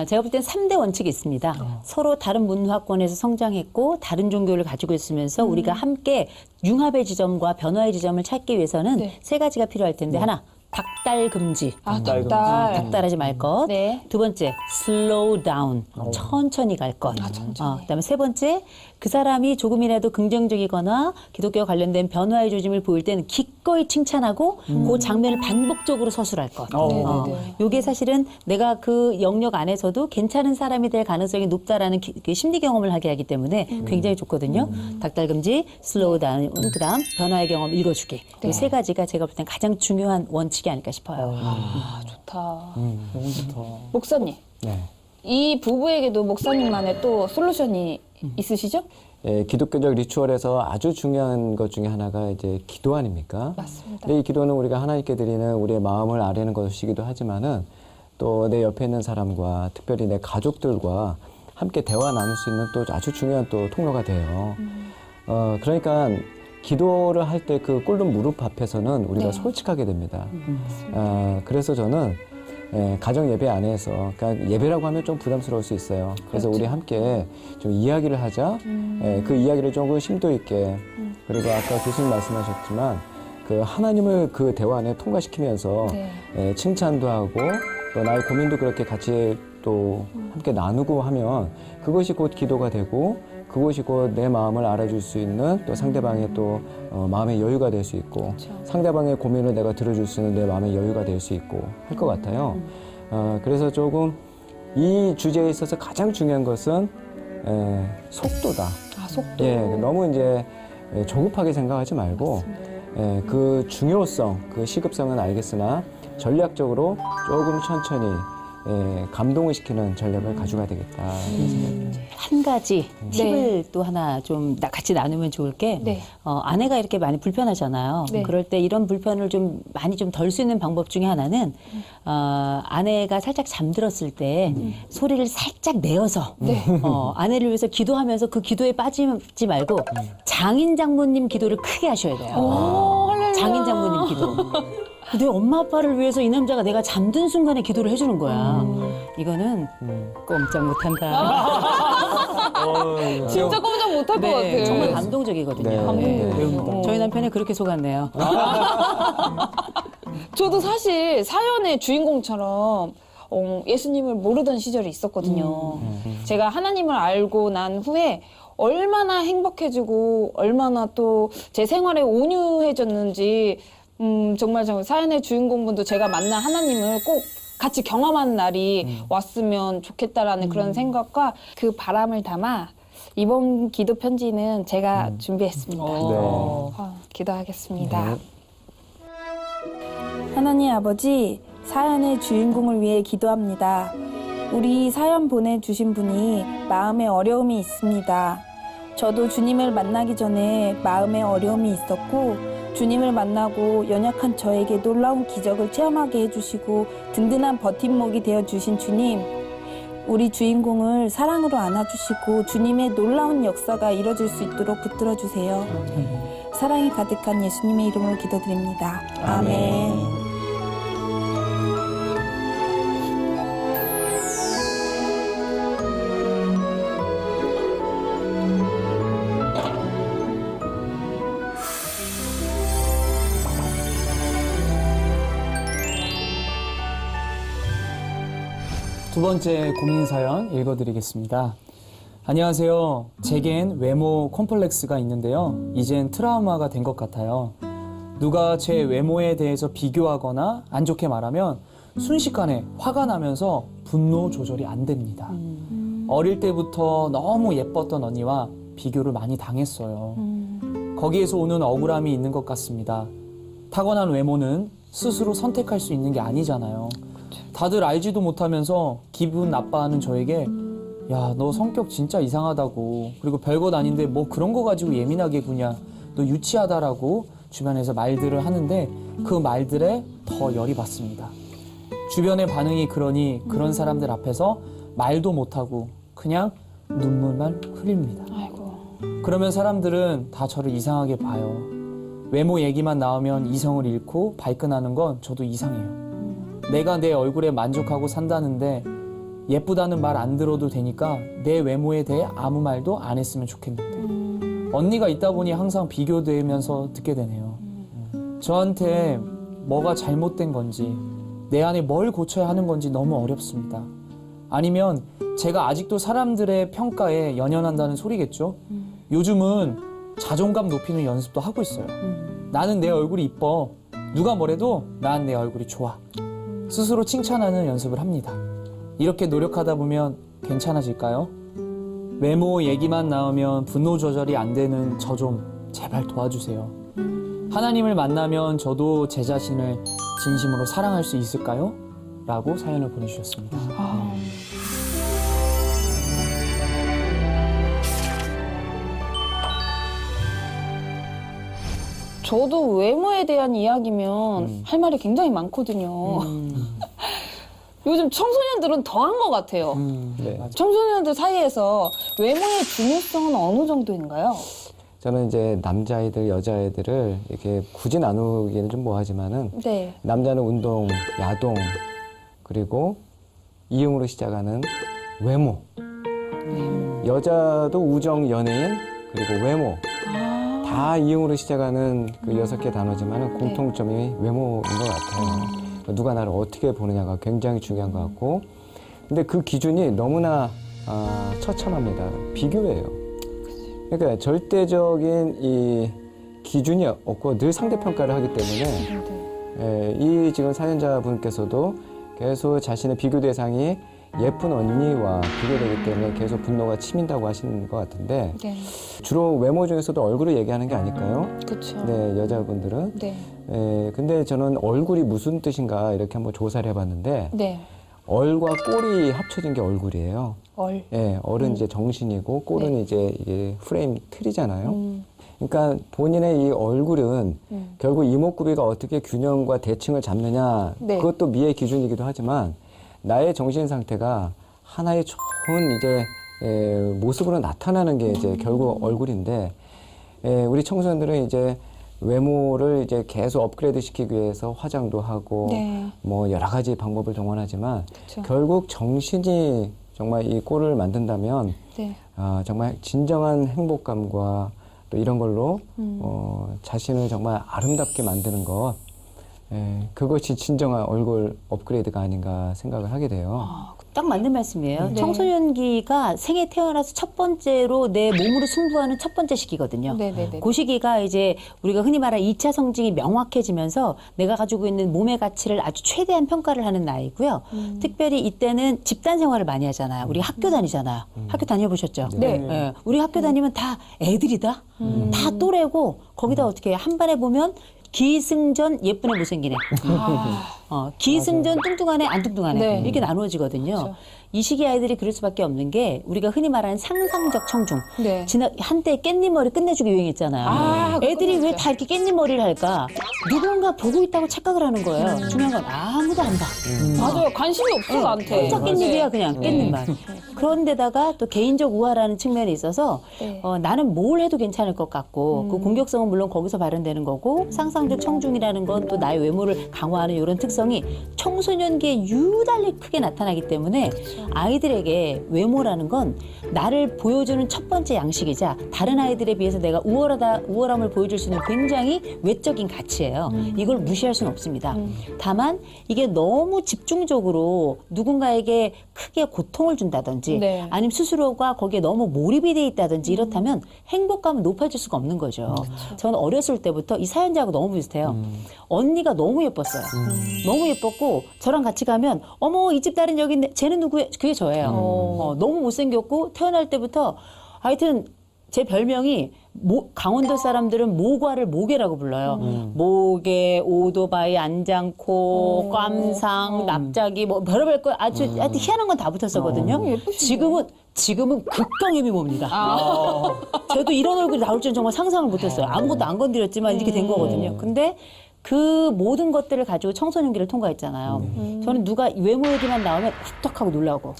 Speaker 3: 제가 볼 땐 3대 원칙이 있습니다. 서로 다른 문화권에서 성장했고 다른 종교를 가지고 있으면서 우리가 함께 융합의 지점과 변화의 지점을 찾기 위해서는
Speaker 1: 네.
Speaker 3: 3가지가 필요할 텐데 하나, 닥달 금지.
Speaker 1: 닭달.
Speaker 3: 닥달하지 말 것.
Speaker 1: 네.
Speaker 3: 두 번째, slow down. 천천히 갈 것.
Speaker 1: 천천히.
Speaker 3: 그다음에 세 번째, 그 사람이 조금이라도 긍정적이거나 기독교와 관련된 변화의 조짐을 보일 때는 기꺼이 칭찬하고 그 장면을 반복적으로 서술할 것.
Speaker 1: 네네네.
Speaker 3: 요게 사실은 내가 그 영역 안에서도 괜찮은 사람이 될 가능성이 높다라는 그 심리 경험을 하게 하기 때문에 굉장히 좋거든요. 닥달 금지, 슬로우 다운, 그다음 변화의 경험 읽어주기. 이 3가지가 제가 볼 땐 가장 중요한 원칙이 아닐까 싶어요.
Speaker 1: 아, 좋다.
Speaker 4: 너무 좋다.
Speaker 1: 목사님,
Speaker 2: 네.
Speaker 1: 이 부부에게도 목사님만의 또 솔루션이 있으시죠?
Speaker 2: 기독교적 리추얼에서 아주 중요한 것 중에 하나가 이제 기도 아닙니까?
Speaker 1: 맞습니다.
Speaker 2: 근데 이 기도는 우리가 하나님께 드리는 우리의 마음을 아뢰는 것이기도 하지만은 또 내 옆에 있는 사람과 특별히 내 가족들과 함께 대화 나눌 수 있는 또 아주 중요한 또 통로가 돼요. 그러니까 기도를 할 때 그 꿇는 무릎 앞에서는 우리가 솔직하게 됩니다. 그래서 저는 가정 예배 안에서, 그러니까 예배라고 하면 좀 부담스러울 수 있어요. 그래서 우리 함께 좀 이야기를 하자. 그 이야기를 조금 심도 있게. 그리고 아까 교수님 말씀하셨지만 그 하나님을 그 대화 안에 통과시키면서 칭찬도 하고 또 나의 고민도 그렇게 같이 또 함께 나누고 하면 그것이 곧 기도가 되고 그것이 곧 내 마음을 알아줄 수 있는 또 상대방의 또 마음의 여유가 될 수 있고 상대방의 고민을 내가 들어줄 수 있는 내 마음의 여유가 될 수 있고 할 것 같아요. 그래서 조금 이 주제에 있어서 가장 중요한 것은 속도다.
Speaker 1: 속도.
Speaker 2: 예, 너무 이제 조급하게 생각하지 말고 그 중요성, 그 시급성은 알겠으나 전략적으로 조금 천천히 감동을 시키는 전략을 가져가야 되겠다. 그런 생각입니다.
Speaker 3: 한 가지 팁을 또 하나 좀 같이 나누면 좋을 게
Speaker 1: 네.
Speaker 3: 아내가 이렇게 많이 불편하잖아요.
Speaker 1: 네.
Speaker 3: 그럴 때 이런 불편을 좀 많이 좀 덜 수 있는 방법 중에 하나는 아내가 살짝 잠들었을 때 소리를 살짝 내어서 아내를 위해서 기도하면서 그 기도에 빠지지 말고 장인 장모님 기도를 크게 하셔야 돼요.
Speaker 1: 오, 할렐루야.
Speaker 3: 장인 장모님 기도. 내 엄마 아빠를 위해서 이 남자가 내가 잠든 순간에 기도를 해주는 거야. 이거는 꼼짝 못한다.
Speaker 1: 진짜 꼼짝 못할 것
Speaker 3: 네,
Speaker 1: 같아요.
Speaker 3: 정말 감동적이거든요.
Speaker 2: 네.
Speaker 1: 감동적이에요.
Speaker 4: 배웁니다.
Speaker 3: 저희 남편이 그렇게 속았네요.
Speaker 1: 저도 사실 사연의 주인공처럼 예수님을 모르던 시절이 있었거든요. 제가 하나님을 알고 난 후에 얼마나 행복해지고 얼마나 또 제 생활에 온유해졌는지 정말 저 사연의 주인공분도 제가 만난 하나님을 꼭 같이 경험하는 날이 왔으면 좋겠다라는 그런 생각과 그 바람을 담아 이번 기도 편지는 제가 준비했습니다. 기도하겠습니다. 하나님 아버지, 사연의 주인공을 위해 기도합니다. 우리 사연 보내주신 분이 마음에 어려움이 있습니다. 저도 주님을 만나기 전에 마음에 어려움이 있었고 주님을 만나고 연약한 저에게 놀라운 기적을 체험하게 해주시고 든든한 버팀목이 되어주신 주님, 우리 주인공을 사랑으로 안아주시고 주님의 놀라운 역사가 이뤄질 수 있도록 붙들어주세요. 사랑이 가득한 예수님의 이름으로 기도드립니다. 아멘.
Speaker 4: 두 번째 고민 사연 읽어드리겠습니다. 안녕하세요. 제겐 외모 콤플렉스가 있는데요. 이젠 트라우마가 된 것 같아요. 누가 제 외모에 대해서 비교하거나 안 좋게 말하면 순식간에 화가 나면서 분노 조절이 안 됩니다. 어릴 때부터 너무 예뻤던 언니와 비교를 많이 당했어요. 거기에서 오는 억울함이 있는 것 같습니다. 타고난 외모는 스스로 선택할 수 있는 게 아니잖아요. 다들 알지도 못하면서 기분 나빠하는 저에게 야, 너 성격 진짜 이상하다고, 그리고 별것 아닌데 뭐 그런 거 가지고 예민하게 구냐, 너 유치하다라고 주변에서 말들을 하는데 그 말들에 더 열이 받습니다. 주변의 반응이 그러니 그런 사람들 앞에서 말도 못하고 그냥 눈물만 흘립니다.
Speaker 1: 아이고.
Speaker 4: 그러면 사람들은 다 저를 이상하게 봐요. 외모 얘기만 나오면 이성을 잃고 발끈하는 건 저도 이상해요. 내가 내 얼굴에 만족하고 산다는데 예쁘다는 말 안 들어도 되니까 내 외모에 대해 아무 말도 안 했으면 좋겠는데 언니가 있다 보니 항상 비교되면서 듣게 되네요. 저한테 뭐가 잘못된 건지, 내 안에 뭘 고쳐야 하는 건지 너무 어렵습니다. 아니면 제가 아직도 사람들의 평가에 연연한다는 소리겠죠? 요즘은 자존감 높이는 연습도 하고 있어요. 나는 내 얼굴이 이뻐. 누가 뭐래도 난 내 얼굴이 좋아. 스스로 칭찬하는 연습을 합니다. 이렇게 노력하다 보면 괜찮아질까요? 외모 얘기만 나오면 분노 조절이 안 되는 저 좀 제발 도와주세요. 하나님을 만나면 저도 제 자신을 진심으로 사랑할 수 있을까요? 라고 사연을 보내주셨습니다.
Speaker 1: 저도 외모에 대한 이야기면 할 말이 굉장히 많거든요. 요즘 청소년들은 더한 것 같아요.
Speaker 2: 네.
Speaker 4: 맞아요.
Speaker 1: 청소년들 사이에서 외모의 중요성은 어느 정도인가요?
Speaker 2: 저는 이제 남자아이들, 여자아이들을 이렇게 굳이 나누기는 좀 뭐하지만은
Speaker 1: 네.
Speaker 2: 남자는 운동, 야동, 그리고 이응으로 시작하는 외모. 여자도 우정, 연예인, 그리고 외모. 다 이응으로 시작하는 그 6개 단어지만은 공통점이 외모인 것 같아요. 누가 나를 어떻게 보느냐가 굉장히 중요한 것 같고, 근데 그 기준이 너무나 처참합니다. 비교예요. 그러니까 절대적인 이 기준이 없고 늘 상대평가를 하기 때문에 이 지금 사연자분께서도 계속 자신의 비교 대상이 예쁜 언니와 비교되기 때문에 계속 분노가 치민다고 하시는 것 같은데
Speaker 1: 네.
Speaker 2: 주로 외모 중에서도 얼굴을 얘기하는 게 아닐까요?
Speaker 1: 그렇죠.
Speaker 2: 네, 여자분들은.
Speaker 1: 네.
Speaker 2: 근데 저는 얼굴이 무슨 뜻인가 이렇게 한번 조사를 해봤는데
Speaker 1: 네.
Speaker 2: 얼과 꼴이 합쳐진 게 얼굴이에요.
Speaker 1: 얼.
Speaker 2: 얼은 이제 정신이고 꼴은 이제 이게 프레임 틀이잖아요. 그러니까 본인의 이 얼굴은 결국 이목구비가 어떻게 균형과 대칭을 잡느냐
Speaker 1: 네.
Speaker 2: 그것도 미의 기준이기도 하지만 나의 정신 상태가 하나의 좋은 이제 모습으로 나타나는 게 이제 결국 얼굴인데 우리 청소년들은 이제 외모를 이제 계속 업그레이드 시키기 위해서 화장도 하고
Speaker 1: 네.
Speaker 2: 뭐 여러 가지 방법을 동원하지만
Speaker 1: 그쵸.
Speaker 2: 결국 정신이 정말 이 꼴을 만든다면
Speaker 1: 네.
Speaker 2: 정말 진정한 행복감과 또 이런 걸로 자신을 정말 아름답게 만드는 것 그것이 진정한 얼굴 업그레이드가 아닌가 생각을 하게 돼요.
Speaker 3: 딱 맞는 말씀이에요.
Speaker 1: 네.
Speaker 3: 청소년기가 생에 태어나서 첫 번째로 내 몸으로 승부하는 첫 번째 시기거든요.
Speaker 1: 네네네.
Speaker 3: 그 시기가 이제 우리가 흔히 말하는 2차 성징이 명확해지면서 내가 가지고 있는 몸의 가치를 아주 최대한 평가를 하는 나이고요. 특별히 이때는 집단 생활을 많이 하잖아요. 우리 학교 다니잖아요. 학교 다녀보셨죠?
Speaker 1: 네.
Speaker 3: 예, 우리 학교 다니면 다 애들이다. 다 또래고 거기다 어떻게 한 반에 보면 기승전 예쁜 애 못생긴 애. 기승전 뚱뚱한 애 안 뚱뚱한 애.
Speaker 1: 네.
Speaker 3: 이렇게 나누어지거든요.
Speaker 1: 그렇죠.
Speaker 3: 이 시기 아이들이 그럴 수밖에 없는 게 우리가 흔히 말하는 상상적 청중.
Speaker 1: 네.
Speaker 3: 한때 깻잎 머리 끝내주기 유행했잖아요. 애들이 왜 다 이렇게 깻잎 머리를 할까? 누군가 보고 있다고 착각을 하는 거예요. 중요한 건 아무도 안 봐.
Speaker 1: 맞아요. 관심이 없어 나한테.
Speaker 3: 혼자 깻잎이야 그냥 깻잎만. 그런데다가 또 개인적 우화라는 측면이 있어서
Speaker 1: 네.
Speaker 3: 나는 뭘 해도 괜찮을 것 같고 그 공격성은 물론 거기서 발현되는 거고 상상적 청중이라는 건 또 나의 외모를 강화하는 이런 특성이 청소년기에 유달리 크게 나타나기 때문에 아이들에게 외모라는 건 나를 보여주는 첫 번째 양식이자 다른 아이들에 비해서 내가 우월함을 보여줄 수 있는 굉장히 외적인 가치예요. 이걸 무시할 수는 없습니다. 다만 이게 너무 집중적으로 누군가에게 크게 고통을 준다든지
Speaker 1: 네.
Speaker 3: 아니면 스스로가 거기에 너무 몰입이 돼 있다든지 이렇다면 행복감은 높아질 수가 없는 거죠. 저는 어렸을 때부터 이 사연자하고 너무 비슷해요. 언니가 너무 예뻤어요. 너무 예뻤고 저랑 같이 가면 어머 이 집 딸은 여기 있네. 쟤는 누구예요? 그게 저예요. 너무 못생겼고 태어날 때부터 하여튼 제 별명이 강원도 사람들은 모과를 모개라고 불러요. 모개, 오토바이, 안장코, 깜상, 납작이 뭐 별의별 거 아주 하여튼 희한한 건 다 붙었었거든요. 지금은 극강의 미모입니다. 저도 이런 얼굴이 나올 줄은 정말 상상을 못했어요. 아무것도 안 건드렸지만 이렇게 된 거거든요. 근데 그 모든 것들을 가지고 청소년기를 통과했잖아요. 저는 누가 외모 얘기만 나오면 훅떡하고 놀라고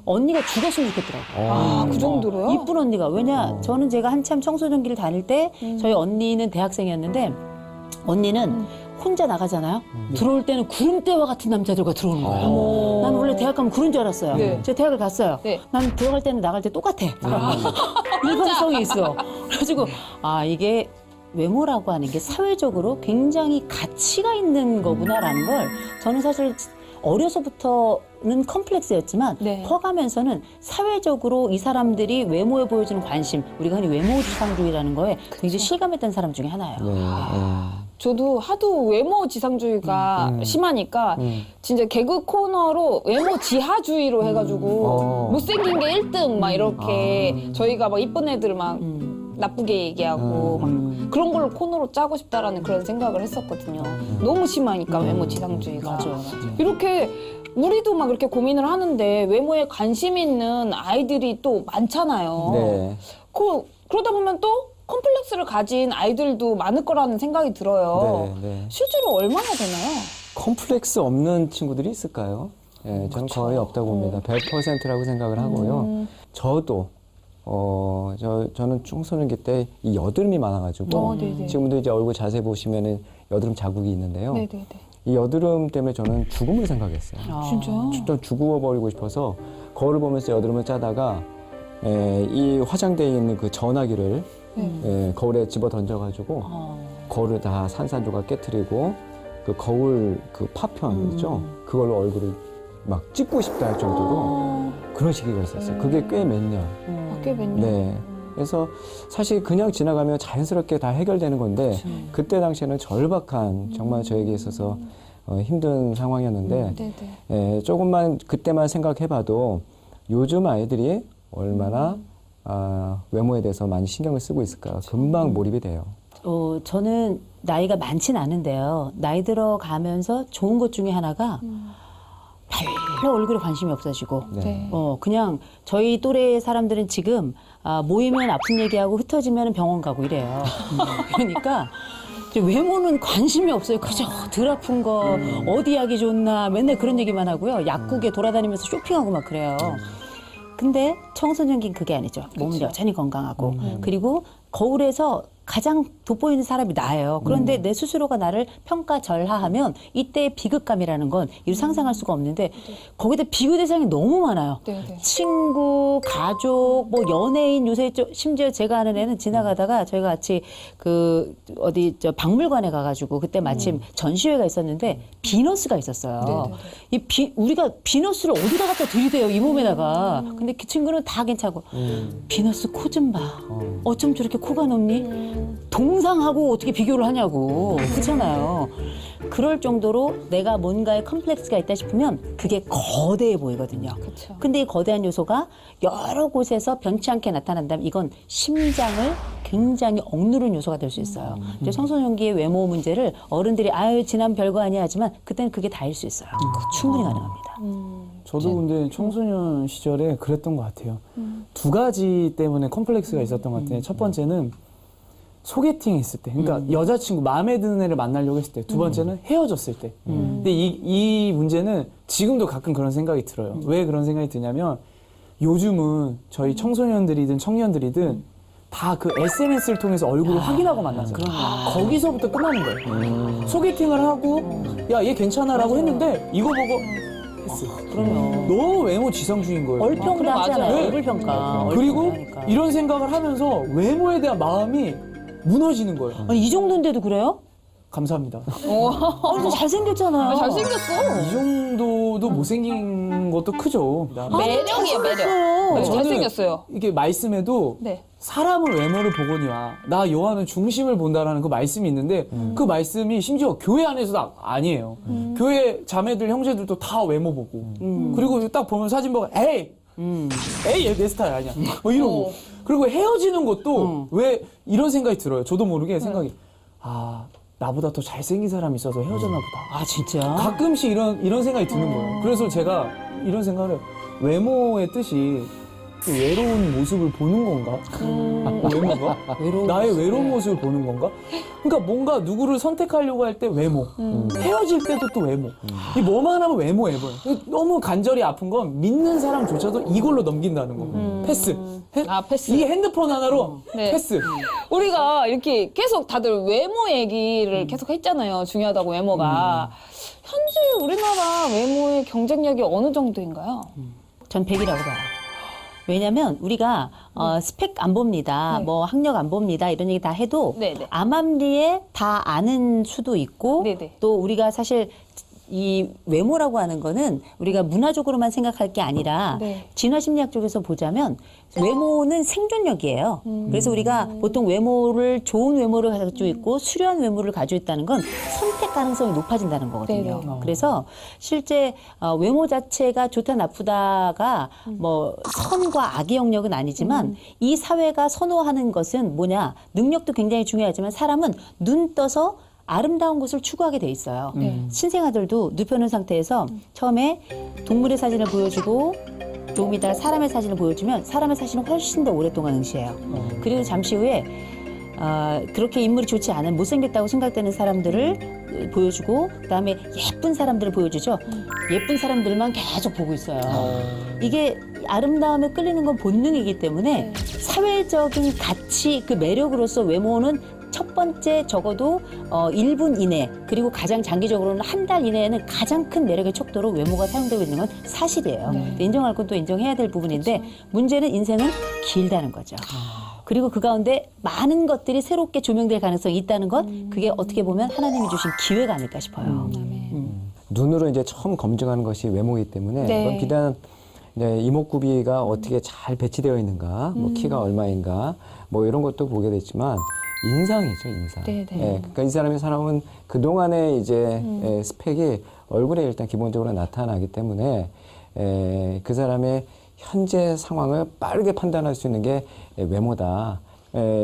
Speaker 3: 언니가 죽었으면 좋겠더라고요.
Speaker 1: 그 정도로요?
Speaker 3: 이쁜 언니가. 왜냐 저는 제가 한참 청소년기를 다닐 때 저희 언니는 대학생이었는데 언니는 혼자 나가잖아요. 들어올 때는 구름대와 같은 남자들과 들어오는 거예요. 난 원래 대학 가면 그런 줄 알았어요.
Speaker 1: 네.
Speaker 3: 제가 대학을 갔어요.
Speaker 1: 네.
Speaker 3: 난 들어갈 때는 나갈 때 똑같아. 일관성이 있어. 그래가지고 이게 외모라고 하는 게 사회적으로 굉장히 가치가 있는 거구나라는 걸 저는 사실 어려서부터는 컴플렉스였지만
Speaker 1: 네.
Speaker 3: 커가면서는 사회적으로 이 사람들이 외모에 보여주는 관심, 우리가 흔히 외모지상주의라는 거에 굉장히 실감했던 사람 중에 하나예요.
Speaker 1: 저도 하도 외모 지상주의가 심하니까 진짜 개그 코너로 외모 지하주의로 해가지고 못생긴 게 1등 막 이렇게 저희가 막 이쁜 애들 막 나쁘게 얘기하고 막 그런 걸로 코너로 짜고 싶다라는 그런 생각을 했었거든요. 너무 심하니까 외모 지상주의가.
Speaker 3: 맞아요.
Speaker 1: 이렇게 우리도 막 이렇게 고민을 하는데 외모에 관심 있는 아이들이 또 많잖아요.
Speaker 2: 네.
Speaker 1: 그러다 보면 또 컴플렉스를 가진 아이들도 많을 거라는 생각이 들어요.
Speaker 2: 네.
Speaker 1: 실제로 얼마나 되나요?
Speaker 2: 컴플렉스 없는 친구들이 있을까요? 저는 거의 없다고 봅니다. 100%라고 생각을 하고요. 저도 저는 청소년기 때 이 여드름이 많아가지고
Speaker 1: 네네.
Speaker 2: 지금도 이제 얼굴 자세히 보시면은 여드름 자국이 있는데요.
Speaker 1: 네네네.
Speaker 2: 이 여드름 때문에 저는 죽음을 생각했어요.
Speaker 1: 진짜요?
Speaker 2: 좀 죽어버리고 싶어서 거울을 보면서 여드름을 짜다가 이 화장대에 있는 그 전화기를 거울에 집어 던져가지고 거울을 다 산산조각 깨트리고 그 거울 그 파편 있죠? 그걸로 얼굴을 막 찍고 싶다 할 정도로 그런 시기가 있었어요. 그게 꽤 몇 년.
Speaker 1: 꽤 몇 년.
Speaker 2: 네. 그래서 사실 그냥 지나가면 자연스럽게 다 해결되는 건데 그때 당시에는 절박한 정말 저에게 있어서 힘든 상황이었는데
Speaker 1: 네네.
Speaker 2: 조금만 그때만 생각해봐도 요즘 아이들이 얼마나 외모에 대해서 많이 신경을 쓰고 있을까 금방 몰입이 돼요.
Speaker 3: 저는 나이가 많진 않은데요. 나이 들어가면서 좋은 것 중에 하나가 별로 얼굴에 관심이 없어지고
Speaker 1: 네.
Speaker 3: 그냥 저희 또래 사람들은 지금 모이면 아픈 얘기하고 흩어지면 병원 가고 이래요. 그러니까 이제 외모는 관심이 없어요. 그저 덜 아픈 거 어디 약이 좋나 맨날 그런 얘기만 하고요. 약국에 돌아다니면서 쇼핑하고 막 그래요. 근데 청소년기는 그게 아니죠. 몸은 여전히 건강하고 그리고 거울에서 가장 돋보이는 사람이 나예요. 그런데 내 스스로가 나를 평가절하하면 이때의 비극감이라는 건 이루 상상할 수가 없는데 거기다 비교 대상이 너무 많아요.
Speaker 1: 네네.
Speaker 3: 친구, 가족, 뭐 연예인 요새 심지어 제가 아는 애는 지나가다가 저희가 같이 박물관에 가가지고 그때 마침 전시회가 있었는데 비너스가 있었어요. 우리가 비너스를 어디다 갖다 들이대요 이 몸에다가. 근데 그 친구는 다 괜찮고 비너스 코 좀 봐. 어쩜 저렇게 코가 높니? 동상하고 어떻게 비교를 하냐고. 그렇잖아요. 그럴 정도로 내가 뭔가에 컴플렉스가 있다 싶으면 그게 거대해 보이거든요.
Speaker 1: 그쵸.
Speaker 3: 근데 이 거대한 요소가 여러 곳에서 변치 않게 나타난다면 이건 심장을 굉장히 억누른 요소가 될 수 있어요. 이제 청소년기의 외모 문제를 어른들이 지난 별거 아니야 하지만 그때는 그게 다일 수 있어요. 충분히 가능합니다.
Speaker 4: 저도 근데 청소년 시절에 그랬던 것 같아요. 두 가지 때문에 컴플렉스가 있었던 것 같아요. 첫 번째는 소개팅 했을 때, 그러니까 여자친구 마음에 드는 애를 만나려고 했을 때, 두 번째는 헤어졌을 때. 근데 이 문제는 지금도 가끔 그런 생각이 들어요. 왜 그런 생각이 드냐면 요즘은 저희 청소년들이든 청년들이든 다 그 SNS를 통해서 얼굴을 확인하고 만나서 거기서부터 끝나는 거예요. 소개팅을 하고 야, 얘 괜찮아라고 했는데 이거 보고 패스.
Speaker 3: 그럼요.
Speaker 4: 너무 외모 지상주의인 거예요.
Speaker 3: 얼평다 하잖아요.
Speaker 4: 네.
Speaker 3: 얼굴 평가.
Speaker 4: 그리고
Speaker 3: 얼평가니까.
Speaker 4: 이런 생각을 하면서 외모에 대한 마음이 무너지는 거예요.
Speaker 3: 아니, 이 정도인데도 그래요?
Speaker 4: 감사합니다.
Speaker 3: 좀 잘생겼잖아요.
Speaker 1: 잘생겼어.
Speaker 4: 이 정도도 못생긴 것도 크죠.
Speaker 1: 매력이에요, 매력. 네,
Speaker 4: 저는
Speaker 1: 잘생겼어요.
Speaker 4: 이게 말씀에도
Speaker 1: 네.
Speaker 4: 사람은 외모를 보거니와 나 여호와는 중심을 본다라는 그 말씀이 있는데 그 말씀이 심지어 교회 안에서도 아니에요. 교회 자매들 형제들도 다 외모 보고 그리고 딱 보면 사진 보고 에이 얘 내 스타일 아니야 뭐 이러고 그리고 헤어지는 것도 왜 이런 생각이 들어요. 저도 모르게 생각이 나보다 더 잘생긴 사람이 있어서 헤어졌나 보다.
Speaker 3: 아, 진짜?
Speaker 4: 가끔씩 이런 생각이 드는 거예요. 그래서 제가 이런 생각을 외모의 뜻이 그 외로운 모습을 보는 건가? 외모가? 나의 외로운 모습을 보는 건가? 그러니까 뭔가 누구를 선택하려고 할 때 외모, 헤어질 때도 또 외모. 이 뭐만 하면 외모예요. 너무 간절히 아픈 건 믿는 사람조차도 이걸로 넘긴다는 거. 패스.
Speaker 1: 패스.
Speaker 4: 이게 핸드폰 하나로
Speaker 1: 네.
Speaker 4: 패스.
Speaker 1: 우리가 이렇게 계속 다들 외모 얘기를 계속 했잖아요. 중요하다고 외모가. 현재 우리나라 외모의 경쟁력이 어느 정도인가요?
Speaker 3: 전 100이라고 봐요. 왜냐면 우리가 스펙 안 봅니다.
Speaker 1: 네.
Speaker 3: 뭐 학력 안 봅니다. 이런 얘기 다 해도
Speaker 1: 네네.
Speaker 3: 암암리에 다 아는 수도 있고
Speaker 1: 네네.
Speaker 3: 또 우리가 사실 이 외모라고 하는 거는 우리가 문화적으로만 생각할 게 아니라
Speaker 1: 네.
Speaker 3: 진화심리학 쪽에서 보자면 외모는 생존력이에요. 그래서 우리가 보통 좋은 외모를 가지고 있고 수려한 외모를 가지고 있다는 건 선택 가능성이 높아진다는 거거든요.
Speaker 1: 네네.
Speaker 3: 그래서 실제 외모 자체가 좋다 나쁘다가 뭐 선과 악의 영역은 아니지만 이 사회가 선호하는 것은 뭐냐, 능력도 굉장히 중요하지만 사람은 눈 떠서 아름다운 것을 추구하게 돼 있어요. 신생아들도 눕혀놓은 상태에서 처음에 동물의 사진을 보여주고 조금 있다가 사람의 사진을 보여주면 사람의 사진은 훨씬 더 오랫동안 응시해요. 그리고 잠시 후에 그렇게 인물이 좋지 않은 못생겼다고 생각되는 사람들을 보여주고 그다음에 예쁜 사람들을 보여주죠. 예쁜 사람들만 계속 보고 있어요. 이게 아름다움에 끌리는 건 본능이기 때문에 사회적인 가치, 그 매력으로서 외모는 첫 번째 적어도 1분 이내 그리고 가장 장기적으로는 한 달 이내에는 가장 큰 매력의 척도로 외모가 사용되고 있는 건 사실이에요. 근데 인정할 건 또 인정해야 될 부분인데 문제는 인생은 길다는 거죠. 그리고 그 가운데 많은 것들이 새롭게 조명될 가능성이 있다는 것, 그게 어떻게 보면 하나님이 주신 기회가 아닐까 싶어요.
Speaker 2: 눈으로 이제 처음 검증하는 것이 외모이기 때문에
Speaker 1: 네.
Speaker 2: 그건 비단 이제 이목구비가 어떻게 잘 배치되어 있는가, 뭐 키가 얼마인가, 뭐 이런 것도 보게 됐지만 인상이죠, 인상.
Speaker 1: 네네.
Speaker 2: 예, 그러니까 이 사람이 살아온 그 동안의 이제 스펙이 얼굴에 일단 기본적으로 나타나기 때문에 그 사람의 현재 상황을 빠르게 판단할 수 있는 게 외모다.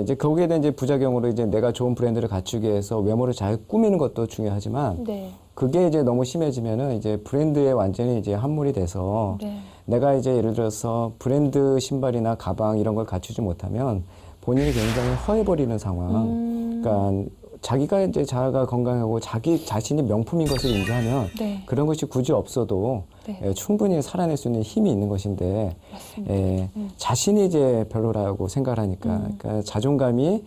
Speaker 2: 이제 거기에 대한 이제 부작용으로 이제 내가 좋은 브랜드를 갖추기 위해서 외모를 잘 꾸미는 것도 중요하지만
Speaker 1: 네.
Speaker 2: 그게 이제 너무 심해지면은 이제 브랜드에 완전히 이제 함몰이 돼서
Speaker 1: 네.
Speaker 2: 내가 이제 예를 들어서 브랜드 신발이나 가방 이런 걸 갖추지 못하면 본인이 굉장히 허해버리는 상황. 그러니까 자기가 이제 자아가 건강하고 자기 자신이 명품인 것을 인지하면
Speaker 1: 네.
Speaker 2: 그런 것이 굳이 없어도
Speaker 1: 네.
Speaker 2: 충분히 살아낼 수 있는 힘이 있는 것인데 자신이 이제 별로라고 생각을 하니까 그러니까 자존감이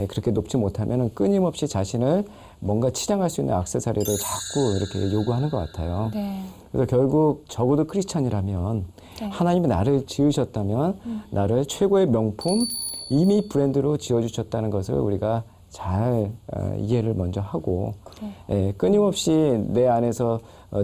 Speaker 2: 그렇게 높지 못하면 끊임없이 자신을 뭔가 치장할 수 있는 액세서리를 자꾸 이렇게 요구하는 것 같아요.
Speaker 1: 네.
Speaker 2: 그래서 결국 적어도 크리스찬이라면
Speaker 1: 네.
Speaker 2: 하나님이 나를 지으셨다면 나를 최고의 명품 이미 브랜드로 지어주셨다는 것을 우리가 잘 이해를 먼저 하고 끊임없이 내 안에서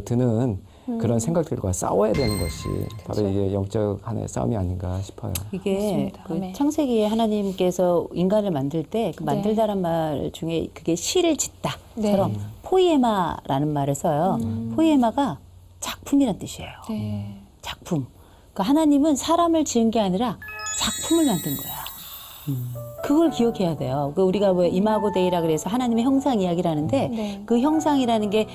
Speaker 2: 드는 그런 생각들과 싸워야 되는 것이 바로 이게 영적 하나의 싸움이 아닌가 싶어요.
Speaker 3: 이게
Speaker 1: 맞습니다.
Speaker 3: 그
Speaker 1: 아멘.
Speaker 3: 창세기에 하나님께서 인간을 만들 때 그 만들다란 말 중에 그게 시를 짓다처럼 포이에마라는 말을 써요. 포이에마가 작품이란 뜻이에요.
Speaker 1: 네.
Speaker 3: 작품. 그러니까 하나님은 사람을 지은 게 아니라 작품을 만든 거야. 그걸 기억해야 돼요. 그 우리가 왜 이마고 데이라 그래서 하나님의 형상 이야기를 하는데
Speaker 1: 네.
Speaker 3: 그 형상이라는 게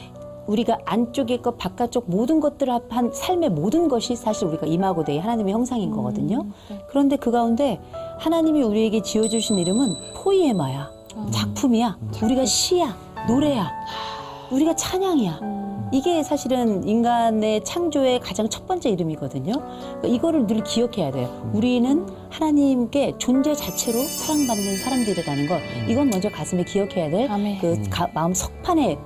Speaker 3: 우리가 안쪽에 것 바깥쪽 모든 것들을 합한 삶의 모든 것이 사실 우리가 이마고 데이 하나님의 형상인 거거든요.
Speaker 1: 네.
Speaker 3: 그런데 그 가운데 하나님이 우리에게 지어주신 이름은 포이에마야. 작품이야. 우리가 시야. 노래야. 우리가 찬양이야. 이게 사실은 인간의 창조의 가장 첫 번째 이름이거든요. 그러니까 이거를 늘 기억해야 돼요. 우리는 하나님께 존재 자체로 사랑받는 사람들이라는 것. 이건 먼저 가슴에 기억해야 될
Speaker 1: 아멘.
Speaker 3: 그 마음 석판에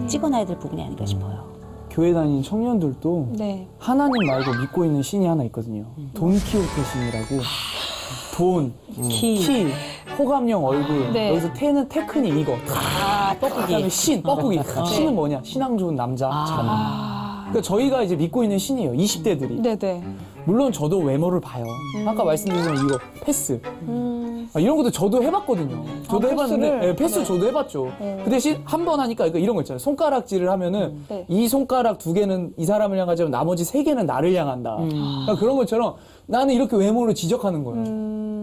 Speaker 3: 찍어놔야 될 부분이 아닌가 싶어요.
Speaker 4: 교회 다니는 청년들도
Speaker 1: 네.
Speaker 4: 하나님 말고 믿고 있는 신이 하나 있거든요. 돈키호테 신이라고. 돈, 키, 호감형 얼굴.
Speaker 1: 네.
Speaker 4: 여기서 태는 테크닉 이거. 그다음에 신, 뻐꾸기. 신은 뭐냐? 신앙 좋은 남자, 자녀. 그러니까 저희가 이제 믿고 있는 신이에요. 20대들이.
Speaker 1: 네네.
Speaker 4: 물론 저도 외모를 봐요. 아까 말씀드린 이거 패스. 이런 것도 저도 해봤거든요. 저도 해봤는데
Speaker 1: 패스를?
Speaker 4: 패스 저도 해봤죠. 그 대신 한 번 하니까 그러니까 이런 거 있잖아요. 손가락질을 하면은
Speaker 1: 네.
Speaker 4: 이 손가락 2개는 이 사람을 향하지만 나머지 3개는 나를 향한다. 그러니까 그런 것처럼 나는 이렇게 외모를 지적하는 거예요.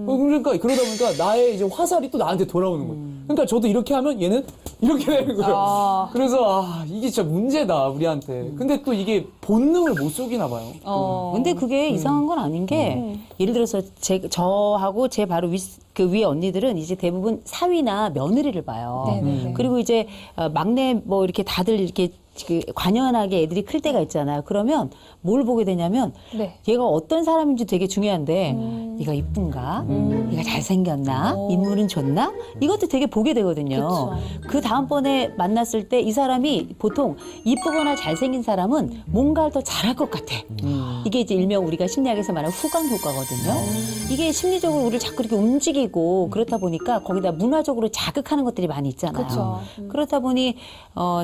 Speaker 4: 그러니까 그러다 보니까 나의 이제 화살이 또 나한테 돌아오는 거예요. 그러니까 저도 이렇게 하면 얘는 이렇게 되는 거예요. 그래서 이게 진짜 문제다 우리한테. 근데 또 이게 본능을 못 속이나 봐요.
Speaker 3: 근데 그게 이상한 건 아닌 게 예를 들어서 저하고 제 바로 그 위에 언니들은 이제 대부분 사위나 며느리를 봐요.
Speaker 1: 네네네.
Speaker 3: 그리고 이제 막내 뭐 이렇게 다들 이렇게 그 관연하게 애들이 클 때가 있잖아요. 그러면 뭘 보게 되냐면
Speaker 1: 네.
Speaker 3: 얘가 어떤 사람인지 되게 중요한데 얘가 이쁜가? 얘가 잘생겼나? 인물은 좋나? 이것도 되게 보게 되거든요. 그 다음번에 만났을 때 이 사람이 보통 이쁘거나 잘생긴 사람은 뭔가를 더 잘할 것 같아. 이게 이제 일명 우리가 심리학에서 말하는 후광 효과거든요. 이게 심리적으로 우리를 자꾸 이렇게 움직이고 그렇다 보니까 거기다 문화적으로 자극하는 것들이 많이 있잖아요.
Speaker 1: 그쵸.
Speaker 3: 그렇다 보니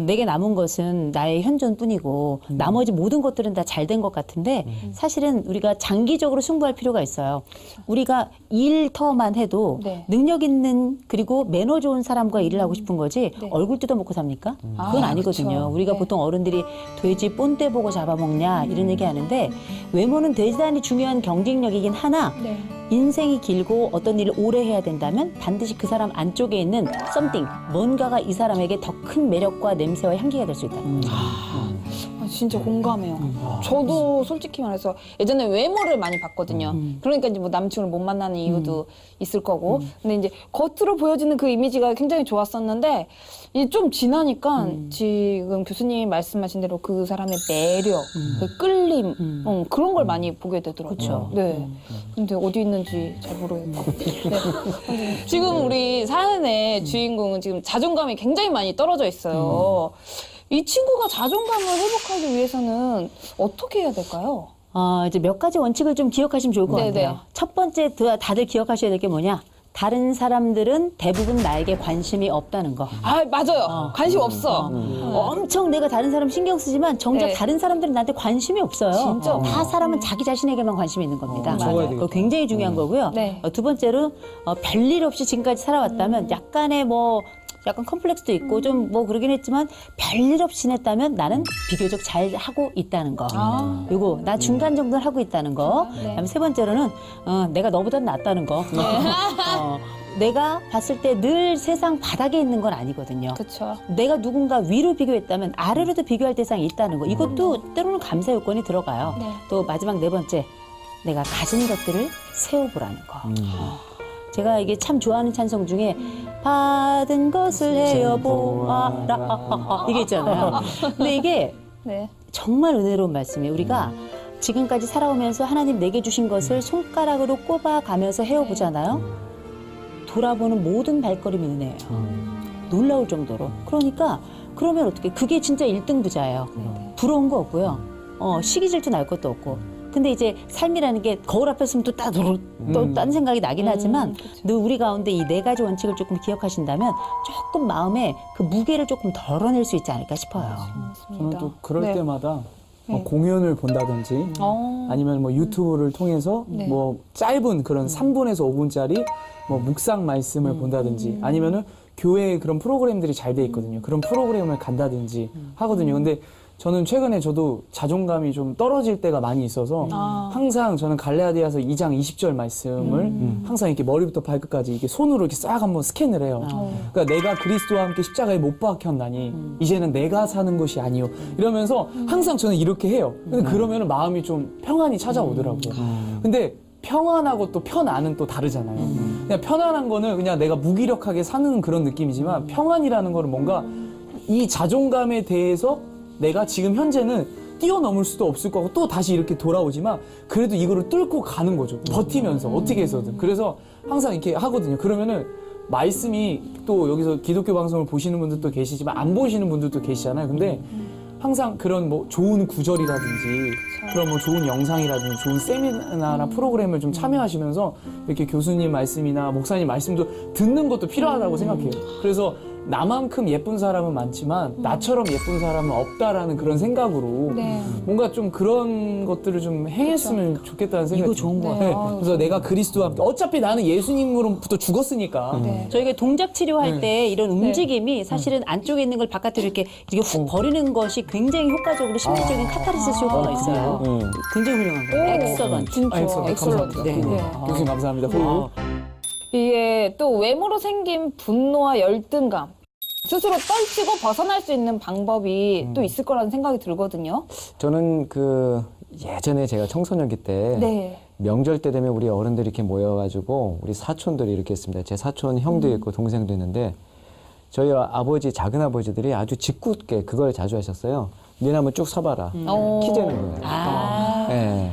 Speaker 3: 내게 남은 것은 나의 현존뿐이고 나머지 모든 것들은 다 잘 된 것 같은데 사실은 우리가 장기적으로 승부할 필요가 있어요. 우리가 일터만 해도
Speaker 1: 네.
Speaker 3: 능력 있는 그리고 매너 좋은 사람과 일을 하고 싶은 거지 얼굴 뜯어먹고 삽니까? 그건 아니거든요.
Speaker 1: 그쵸.
Speaker 3: 우리가
Speaker 1: 네.
Speaker 3: 보통 어른들이 돼지 본때 보고 잡아먹냐 이런 얘기 하는데 외모는 대단히 중요한 경쟁력이긴 하나
Speaker 1: 네.
Speaker 3: 인생이 길고 어떤 일을 오래 해야 된다면 반드시 그 사람 안쪽에 있는 something, 뭔가가 이 사람에게 더 큰 매력과 냄새와 향기가 될 수 있다는 거죠.
Speaker 1: 진짜 공감해요. 저도 솔직히 말해서 예전에 외모를 많이 봤거든요. 그러니까 이제 뭐 남친을 못 만나는 이유도 있을 거고. 근데 이제 겉으로 보여지는 그 이미지가 굉장히 좋았었는데 이제 좀 지나니까 지금 교수님이 말씀하신 대로 그 사람의 매력, 그 끌림, 그런 걸 많이 보게 되더라고요.
Speaker 3: 그쵸.
Speaker 1: 네. 근데 어디 있는지 잘 모르겠고. 네. 지금 우리 사연의 주인공은 지금 자존감이 굉장히 많이 떨어져 있어요. 이 친구가 자존감을 회복하기 위해서는 어떻게 해야 될까요?
Speaker 3: 이제 몇 가지 원칙을 좀 기억하시면 좋을 것
Speaker 1: 네네.
Speaker 3: 같아요. 첫 번째 다들 기억하셔야 될 게 뭐냐? 다른 사람들은 대부분 나에게 관심이 없다는 거.
Speaker 1: 아, 맞아요. 관심 없어.
Speaker 3: 엄청 내가 다른 사람 신경 쓰지만 정작
Speaker 1: 네.
Speaker 3: 다른 사람들은 나한테 관심이 없어요.
Speaker 1: 진짜
Speaker 3: 다 사람은 자기 자신에게만 관심이 있는 겁니다.
Speaker 4: 적어야 되겠다.
Speaker 3: 그거 굉장히 중요한 거고요.
Speaker 1: 네.
Speaker 3: 두 번째로 별일 없이 지금까지 살아왔다면 약간의 뭐 약간 컴플렉스도 있고 좀 뭐 그러긴 했지만 별일 없이 지냈다면 나는 비교적 잘 하고 있다는 거.
Speaker 1: 아.
Speaker 3: 요거 나 중간 정도는 하고 있다는 거.
Speaker 1: 네.
Speaker 3: 그다음에 세 번째로는 내가 너보다 낫다는 거. 내가 봤을 때 늘 세상 바닥에 있는 건 아니거든요.
Speaker 1: 그쵸.
Speaker 3: 내가 누군가 위로 비교했다면 아래로도 비교할 대상이 있다는 거. 이것도 때로는 감사 요건이 들어가요.
Speaker 1: 네.
Speaker 3: 또 마지막 네 번째, 내가 가진 것들을 세워보라는 거. 제가 이게 참 좋아하는 찬송 중에 받은 것을 헤어보아라 이게 있잖아요. 근데 이게
Speaker 1: 네.
Speaker 3: 정말 은혜로운 말씀이에요. 우리가 지금까지 살아오면서 하나님 내게 주신 것을 손가락으로 꼽아가면서 헤어보잖아요. 돌아보는 모든 발걸음이 은혜예요. 놀라울 정도로. 그러니까 그러면 어떻게? 그게 진짜 1등 부자예요. 부러운 거 없고요. 시기 질투 날 것도 없고. 근데 이제 삶이라는 게 거울 앞에 서면 또 딴 생각이 나긴 하지만 늘 우리 가운데 이 네 가지 원칙을 조금 기억하신다면 조금 마음에 그 무게를 조금 덜어낼 수 있지 않을까 싶어요.
Speaker 4: 저는 또 그럴
Speaker 1: 네.
Speaker 4: 때마다 뭐 공연을 본다든지 아니면 뭐 유튜브를 통해서
Speaker 1: 네.
Speaker 4: 뭐 짧은 그런 3분에서 5분짜리 뭐 묵상 말씀을 본다든지 아니면은 교회에 그런 프로그램들이 잘 돼 있거든요. 그런 프로그램을 간다든지 하거든요. 근데 저는 최근에 저도 자존감이 좀 떨어질 때가 많이 있어서 항상 저는 갈라디아서 2장 20절 말씀을 항상 이렇게 머리부터 발끝까지 이렇게 손으로 이렇게 싹 한번 스캔을 해요. 그러니까 내가 그리스도와 함께 십자가에 못 박혔나니 이제는 내가 사는 것이 아니요. 이러면서 항상 저는 이렇게 해요. 근데 그러면 마음이 좀 평안이 찾아오더라고요. 근데 평안하고 또 편안은 또 다르잖아요. 그냥 편안한 거는 그냥 내가 무기력하게 사는 그런 느낌이지만 평안이라는 거는 뭔가 이 자존감에 대해서 내가 지금 현재는 뛰어넘을 수도 없을 거고 또 다시 이렇게 돌아오지만 그래도 이거를 뚫고 가는 거죠. 버티면서 어떻게 해서든. 그래서 항상 이렇게 하거든요. 그러면은 말씀이 또 여기서 기독교 방송을 보시는 분들도 계시지만 안 보시는 분들도 계시잖아요. 근데 항상 그런 뭐 좋은 구절이라든지 그런 뭐 좋은 영상이라든지 좋은 세미나나 프로그램을 좀 참여하시면서 이렇게 교수님 말씀이나 목사님 말씀도 듣는 것도 필요하다고 생각해요. 그래서 나만큼 예쁜 사람은 많지만 나처럼 예쁜 사람은 없다라는 그런 생각으로
Speaker 1: 네.
Speaker 4: 뭔가 좀 그런 것들을 좀 행했으면 좋겠다는 생각이
Speaker 3: 이거 좋은 것
Speaker 1: 같아요.
Speaker 4: 네. 그래서 내가 그리스도와 함께 어차피 나는 예수님으로부터 죽었으니까
Speaker 1: 네.
Speaker 3: 저희가 동작 치료할 때 이런 움직임이 사실은 안쪽에 있는 걸 바깥으로 이렇게 훅 버리는 것이 굉장히 효과적으로 심리적인 카타르시스 효과가 있어요. 굉장히 훌륭한 거예요. 엑설런트.
Speaker 1: 진짜 엑설런트.
Speaker 4: 감사합니다.
Speaker 3: 네.
Speaker 1: 네.
Speaker 4: 교수님 감사합니다.
Speaker 1: 이게 또 외모로 생긴 분노와 열등감 스스로 떨치고 벗어날 수 있는 방법이 또 있을 거라는 생각이 들거든요.
Speaker 2: 저는 그 예전에 제가 청소년기 때
Speaker 1: 네.
Speaker 2: 명절 때 되면 우리 어른들이 이렇게 모여가지고 우리 사촌들이 이렇게 있습니다. 제 사촌 형도 있고 동생도 있는데 저희 아버지 작은 아버지들이 아주 짓궂게 그걸 자주 하셨어요. 니네 한번 쭉 서봐라. 키 재는 거예요. 예.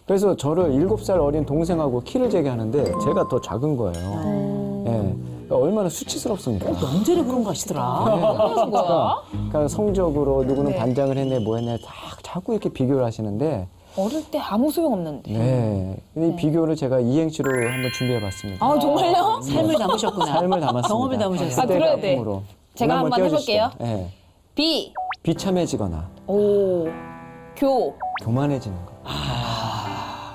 Speaker 2: 그래서 저를 7살 어린 동생하고 키를 재게 하는데 제가 더 작은 거예요. 예. 얼마나 수치스럽습니까?
Speaker 3: 언제나 그런 거 하시더라.
Speaker 1: 그런 거야?
Speaker 2: 그러니까 성적으로 누구는
Speaker 1: 네.
Speaker 2: 반장을 했네 뭐 했네 자꾸 이렇게 비교를 하시는데
Speaker 1: 어릴 때 아무 소용 없는데.
Speaker 2: 네. 근데 이 비교를 제가 이행시로 한번 준비해 봤습니다.
Speaker 1: 아, 정말요?
Speaker 3: 삶을 담으셨구나.
Speaker 2: 삶을 담았습니다.
Speaker 3: 경험을 담으셨어요.
Speaker 1: 아, 들어야 돼.
Speaker 2: 을
Speaker 1: 제가 한번 해볼게요.
Speaker 2: 네.
Speaker 1: 비,
Speaker 2: 비참해지거나
Speaker 1: 오, 교,
Speaker 2: 교만해지는 거.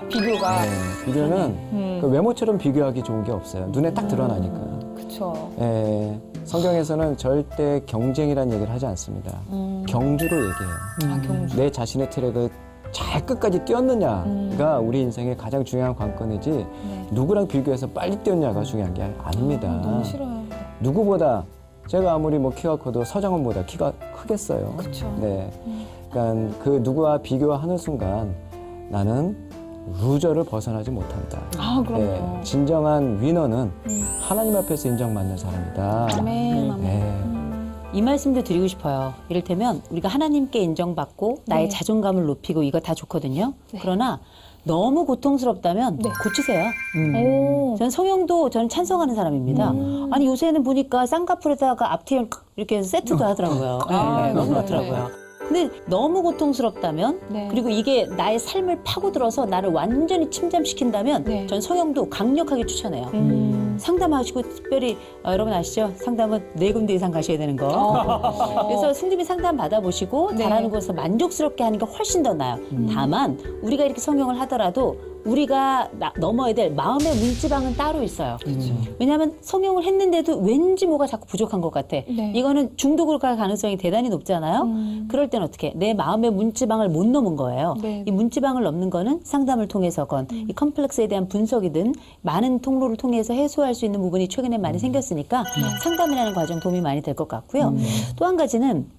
Speaker 1: 비교가.
Speaker 2: 네. 비교는 그 외모처럼 비교하기 좋은 게 없어요. 눈에 딱 드러나니까.
Speaker 1: 그쵸.
Speaker 2: 예. 성경에서는 절대 경쟁이라는 얘기를 하지 않습니다. 경주로 얘기해요.
Speaker 1: 아, 경주.
Speaker 2: 내 자신의 트랙을 잘 끝까지 뛰었느냐가 우리 인생의 가장 중요한 관건이지
Speaker 1: 네.
Speaker 2: 누구랑 비교해서 빨리 뛰었냐가 중요한 게 아닙니다.
Speaker 1: 너무 싫어요.
Speaker 2: 누구보다 제가 아무리 뭐 키가 커도 서장훈보다 키가 크겠어요.
Speaker 1: 그쵸.
Speaker 2: 네. 그러니까 그 누구와 비교하는 순간 나는 루저를 벗어나지 못한다.
Speaker 1: 아, 그럼요.
Speaker 2: 진정한 위너는 하나님 앞에서 인정받는 사람이다.
Speaker 1: 아멘, 아멘.
Speaker 2: 네.
Speaker 3: 이 말씀도 드리고 싶어요. 이를테면 우리가 하나님께 인정받고 나의
Speaker 1: 네.
Speaker 3: 자존감을 높이고 이거 다 좋거든요. 그러나 너무 고통스럽다면 고치세요.
Speaker 1: 오.
Speaker 3: 저는 성형도 저는 찬성하는 사람입니다. 아니 요새는 보니까 쌍꺼풀에다가 앞뒤에 이렇게 세트도 하더라고요.
Speaker 1: 아,
Speaker 3: 네, 너무
Speaker 1: 네.
Speaker 3: 그렇더라고요. 근데 너무 고통스럽다면
Speaker 1: 네.
Speaker 3: 그리고 이게 나의 삶을 파고들어서 나를 완전히 침잠시킨다면
Speaker 1: 네.
Speaker 3: 전 성형도 강력하게 추천해요. 상담하시고 특별히 여러분 아시죠? 상담은 4군데 이상 가셔야 되는 거. 그래서 승님이 상담 받아보시고
Speaker 1: 네.
Speaker 3: 잘하는 곳에서 만족스럽게 하는 게 훨씬 더 나아요. 다만 우리가 이렇게 성형을 하더라도 우리가 넘어야 될 마음의 문지방은 따로 있어요. 왜냐하면 성형을 했는데도 왠지 뭐가 자꾸 부족한 것 같아.
Speaker 1: 네.
Speaker 3: 이거는 중독으로 갈 가능성이 대단히 높잖아요. 그럴 땐 어떻게? 내 마음의 문지방을 못 넘은 거예요.
Speaker 1: 네.
Speaker 3: 이 문지방을 넘는 거는 상담을 통해서건 이 컴플렉스에 대한 분석이든 많은 통로를 통해서 해소할 수 있는 부분이 최근에 많이 생겼으니까 상담이라는 과정 도움이 많이 될 것 같고요. 또 한 가지는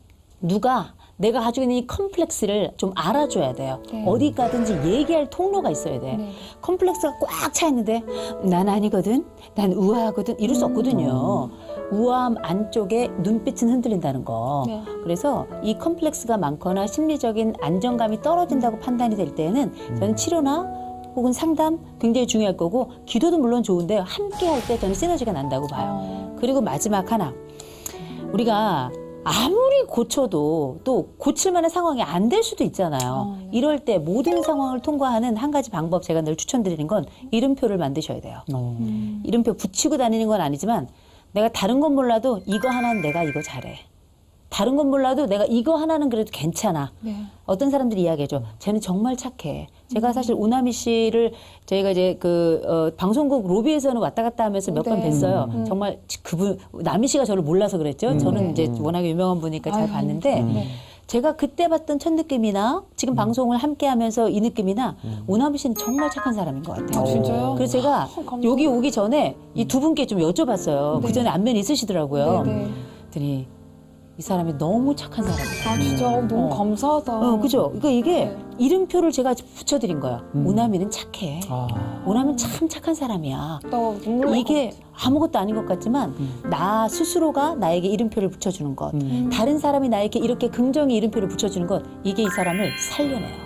Speaker 3: 누가 내가 가지고 있는 이 컴플렉스를 좀 알아줘야 돼요.
Speaker 1: 네.
Speaker 3: 어디 가든지 얘기할 통로가 있어야 돼.
Speaker 1: 네.
Speaker 3: 컴플렉스가 꽉 차 있는데 난 아니거든, 난 우아하거든 이럴 수 없거든요. 우아함 안쪽에 눈빛은 흔들린다는 거.
Speaker 1: 네.
Speaker 3: 그래서 이 컴플렉스가 많거나 심리적인 안정감이 떨어진다고 판단이 될 때는 저는 치료나 혹은 상담 굉장히 중요할 거고 기도도 물론 좋은데 함께 할 때 저는 시너지가 난다고 봐요. 그리고 마지막 하나, 우리가 아무리 고쳐도 또 고칠 만한 상황이 안 될 수도 있잖아요.
Speaker 1: 네.
Speaker 3: 이럴 때 모든 상황을 통과하는 한 가지 방법 제가 늘 추천드리는 건 이름표를 만드셔야 돼요. 이름표 붙이고 다니는 건 아니지만 내가 다른 건 몰라도 이거 하나는 내가 이거 잘해. 다른 건 몰라도 내가 이거 하나는 그래도 괜찮아.
Speaker 1: 네.
Speaker 3: 어떤 사람들이 이야기해줘. 쟤는 정말 착해. 제가 사실 오나미 씨를 저희가 이제 방송국 로비에서는 왔다 갔다 하면서 몇 번
Speaker 1: 네.
Speaker 3: 뵀어요. 정말 그분, 나미 씨가 저를 몰라서 그랬죠. 저는 이제 워낙에 유명한 분이니까 잘
Speaker 1: 아유,
Speaker 3: 봤는데
Speaker 1: 네.
Speaker 3: 제가 그때 봤던 첫 느낌이나 지금 방송을 함께 하면서 이 느낌이나 오나미 씨는 정말 착한 사람인 것 같아요.
Speaker 1: 아, 진짜요?
Speaker 3: 그래서 제가
Speaker 1: 감사합니다.
Speaker 3: 여기 오기 전에 이 두 분께 좀 여쭤봤어요. 그 전에 안면이 있으시더라고요.
Speaker 1: 네.
Speaker 3: 그랬더니 이 사람이 너무 착한 사람이에요.
Speaker 1: 아, 진짜 너무 감사하다.
Speaker 3: 그죠? 그러니까 이게
Speaker 1: 네.
Speaker 3: 이름표를 제가 붙여드린 거예요. 오나미는 착해. 오나미는 참 착한 사람이야.
Speaker 1: 나 눈물 날
Speaker 3: 이게 아무것도 아닌 것 같지만 나 스스로가 나에게 이름표를 붙여주는 것, 다른 사람이 나에게 이렇게 긍정의 이름표를 붙여주는 것, 이게 이 사람을 살려내요.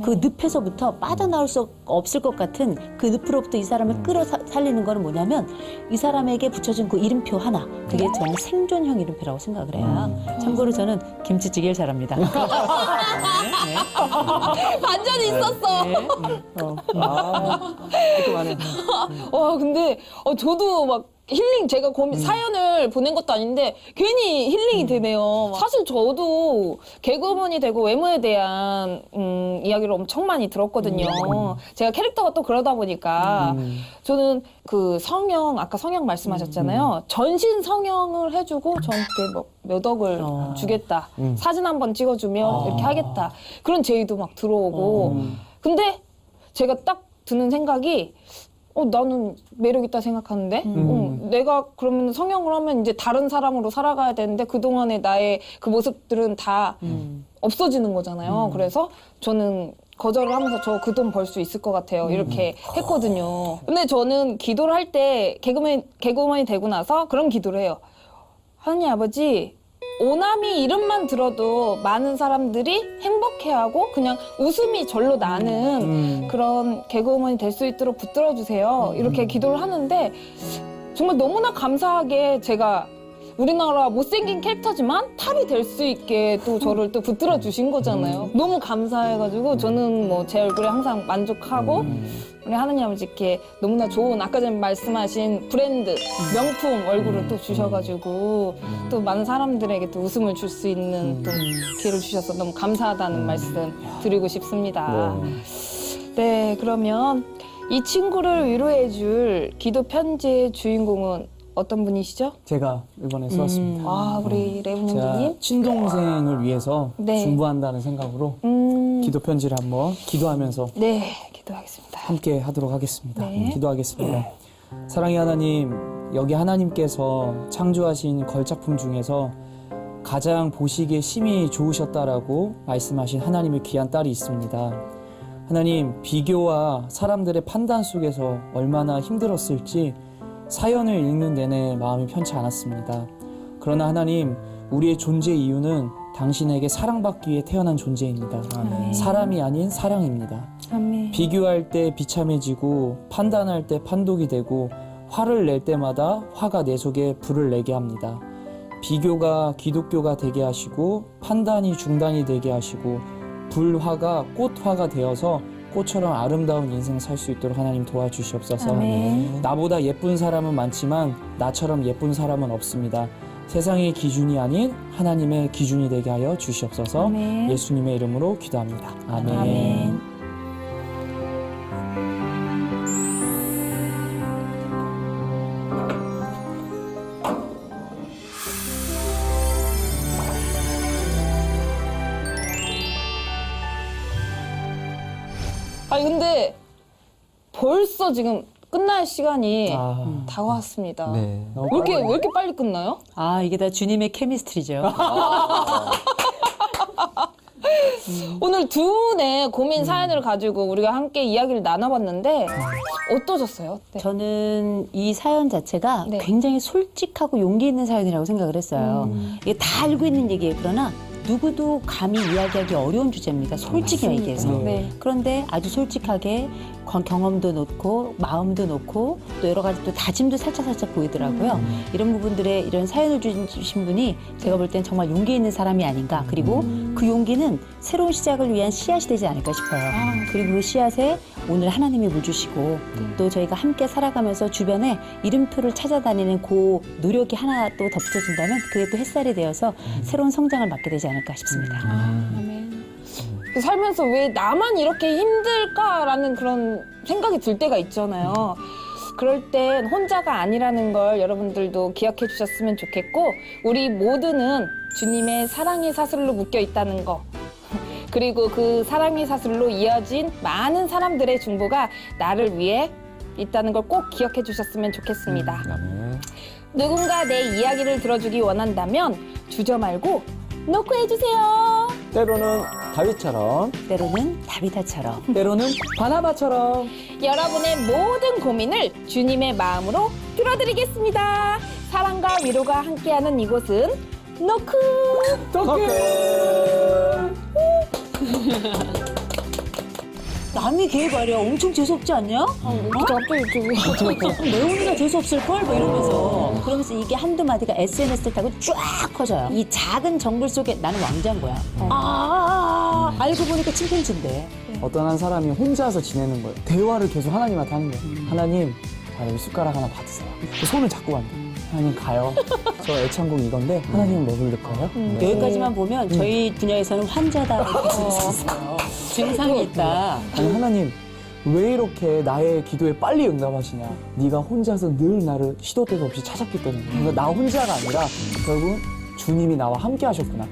Speaker 3: 그 늪에서부터 빠져나올 수 없을 것 같은 그 늪으로부터 이 사람을 살리는 거는 뭐냐면 이 사람에게 붙여준 그 이름표 하나, 그게 저는 생존형 이름표라고 생각을 해요. 참고로 저는 김치찌개를 잘합니다.
Speaker 1: 반전이 있었어.
Speaker 4: 깔끔하네.
Speaker 1: 와, 근데 저도 막 힐링, 제가 사연을 보낸 것도 아닌데 괜히 힐링이 되네요. 사실 저도 개그우먼이 되고 외모에 대한 이야기를 엄청 많이 들었거든요. 제가 캐릭터가 또 그러다 보니까 저는 그 성형, 아까 성형 말씀하셨잖아요. 전신 성형을 해주고 저한테 뭐 몇 억을 주겠다. 사진 한번 찍어주면 이렇게 하겠다. 그런 제의도 막 들어오고. 근데 제가 딱 드는 생각이 나는 매력있다 생각하는데 내가 그러면 성형을 하면 이제 다른 사람으로 살아가야 되는데 그동안의 나의 그 모습들은 다 없어지는 거잖아요. 그래서 저는 거절을 하면서 저 그 돈 벌 수 있을 것 같아요. 이렇게 했거든요. 근데 저는 기도를 할 때 개그우먼이 되고 나서 그런 기도를 해요. 하나님 아버지, 오나미 이름만 들어도 많은 사람들이 행복해하고 그냥 웃음이 절로 나는 그런 개그우먼이 될 수 있도록 붙들어 주세요. 이렇게 기도를 하는데 정말 너무나 감사하게 제가 우리나라 못생긴 캐릭터지만 탑이 될 수 있게 또 저를 또 붙들어 주신 거잖아요. 너무 감사해가지고 저는 뭐 제 얼굴에 항상 만족하고 우리 하나님 아버지께 너무나 좋은 아까 전에 말씀하신 브랜드 명품 얼굴을 또 주셔가지고 또 많은 사람들에게 또 웃음을 줄 수 있는 또 기회를 주셔서 너무 감사하다는 말씀 드리고 싶습니다. 네, 그러면 이 친구를 위로해줄 기도 편지의 주인공은 어떤 분이시죠?
Speaker 4: 제가 이번에 써왔습니다.
Speaker 1: 아, 우리
Speaker 4: 제가
Speaker 1: 레오님님.
Speaker 4: 친동생을 위해서
Speaker 1: 네.
Speaker 4: 중보한다는 생각으로 기도 편지를 한번 기도하면서
Speaker 1: 네, 기도하겠습니다.
Speaker 4: 함께 하도록 하겠습니다.
Speaker 1: 네.
Speaker 4: 기도하겠습니다. 사랑의 하나님, 여기 하나님께서 창조하신 걸작품 중에서 가장 보시기에 심히 좋으셨다라고 말씀하신 하나님의 귀한 딸이 있습니다. 하나님, 비교와 사람들의 판단 속에서 얼마나 힘들었을지 사연을 읽는 내내 마음이 편치 않았습니다. 그러나 하나님, 우리의 존재 이유는 당신에게 사랑받기 위해 태어난 존재입니다. 사람이 아닌 사랑입니다.
Speaker 1: 아멘.
Speaker 4: 비교할 때 비참해지고 판단할 때 판독이 되고 화를 낼 때마다 화가 내 속에 불을 내게 합니다. 비교가 기독교가 되게 하시고 판단이 중단이 되게 하시고 불화가 꽃화가 되어서 꽃처럼 아름다운 인생 살 수 있도록 하나님 도와주시옵소서.
Speaker 1: 아멘.
Speaker 4: 나보다 예쁜 사람은 많지만 나처럼 예쁜 사람은 없습니다. 세상의 기준이 아닌 하나님의 기준이 되게 하여 주시옵소서.
Speaker 1: 아멘.
Speaker 4: 예수님의 이름으로 기도합니다. 아멘.
Speaker 1: 아멘. 아니 근데 벌써 지금 끝날 시간이
Speaker 4: 아,
Speaker 1: 다가왔습니다.
Speaker 2: 네.
Speaker 1: 왜 이렇게 빨리 끝나요?
Speaker 3: 아, 이게 다 주님의 케미스트리죠.
Speaker 1: 오늘 두 분의 고민 사연을 가지고 우리가 함께 이야기를 나눠봤는데 어떠셨어요? 네.
Speaker 3: 저는 이 사연 자체가
Speaker 1: 네.
Speaker 3: 굉장히 솔직하고 용기 있는 사연이라고 생각을 했어요. 이게 다 알고 있는 얘기예요. 그러나 누구도 감히 이야기하기 어려운 주제입니다. 솔직히 얘기해서.
Speaker 1: 네.
Speaker 3: 그런데 아주 솔직하게 경험도 놓고 마음도 놓고 또 여러 가지 또 다짐도 살짝 보이더라고요. 이런 부분들에 이런 사연을 주신 분이 제가 볼 땐 정말 용기 있는 사람이 아닌가. 그리고 그 용기는 새로운 시작을 위한 씨앗이 되지 않을까 싶어요. 그리고 그 씨앗에 오늘 하나님이 물 주시고 또 저희가 함께 살아가면서 주변에 이름표를 찾아다니는 그 노력이 하나 또 덧붙여진다면 그게 또 햇살이 되어서 새로운 성장을 맞게 되지 않을까 싶습니다.
Speaker 1: 아멘. 살면서 왜 나만 이렇게 힘들까라는 그런 생각이 들 때가 있잖아요. 그럴 땐 혼자가 아니라는 걸 여러분들도 기억해 주셨으면 좋겠고 우리 모두는 주님의 사랑의 사슬로 묶여 있다는 거 그리고 그 사랑의 사슬로 이어진 많은 사람들의 중보가 나를 위해 있다는 걸 꼭 기억해 주셨으면 좋겠습니다.
Speaker 2: 아멘.
Speaker 1: 누군가 내 이야기를 들어주기 원한다면 주저 말고 놓고 해주세요.
Speaker 2: 때로는 다윗처럼
Speaker 3: 때로는 다비다처럼
Speaker 4: 때로는 바나바처럼
Speaker 1: 여러분의 모든 고민을 주님의 마음으로 들어드리겠습니다. 사랑과 위로가 함께하는 이곳은 노크.
Speaker 3: 남이 걔 말이야 엄청 재수없지 않냐? 레오니가 재수없을걸? 뭐 이러면서 이게 한두 마디가 SNS를 타고 쫙 커져요. 이 작은 정글 속에 나는 왕자인 거야. 알고 보니까 침팬지인데.
Speaker 4: 어떤 한 사람이 혼자서 지내는 거예요. 대화를 계속 하나님한테 하는 거예요. 하나님, 여기 숟가락 하나 받으세요. 그 손을 잡고 간대. 하나님 가요. 저 애창곡 이건데 하나님은 뭐 부를 거예요?
Speaker 3: 여기까지만 보면 저희 분야에서는 환자다 이렇게 쓸 수 있어요. 증상이 있다.
Speaker 4: 아니 하나님 왜 이렇게 나의 기도에 빨리 응답하시냐. 네가 혼자서 늘 나를 시도 때도 없이 찾았기 때문에. 그러니까 나 혼자가 아니라 결국 주님이 나와 함께 하셨구나.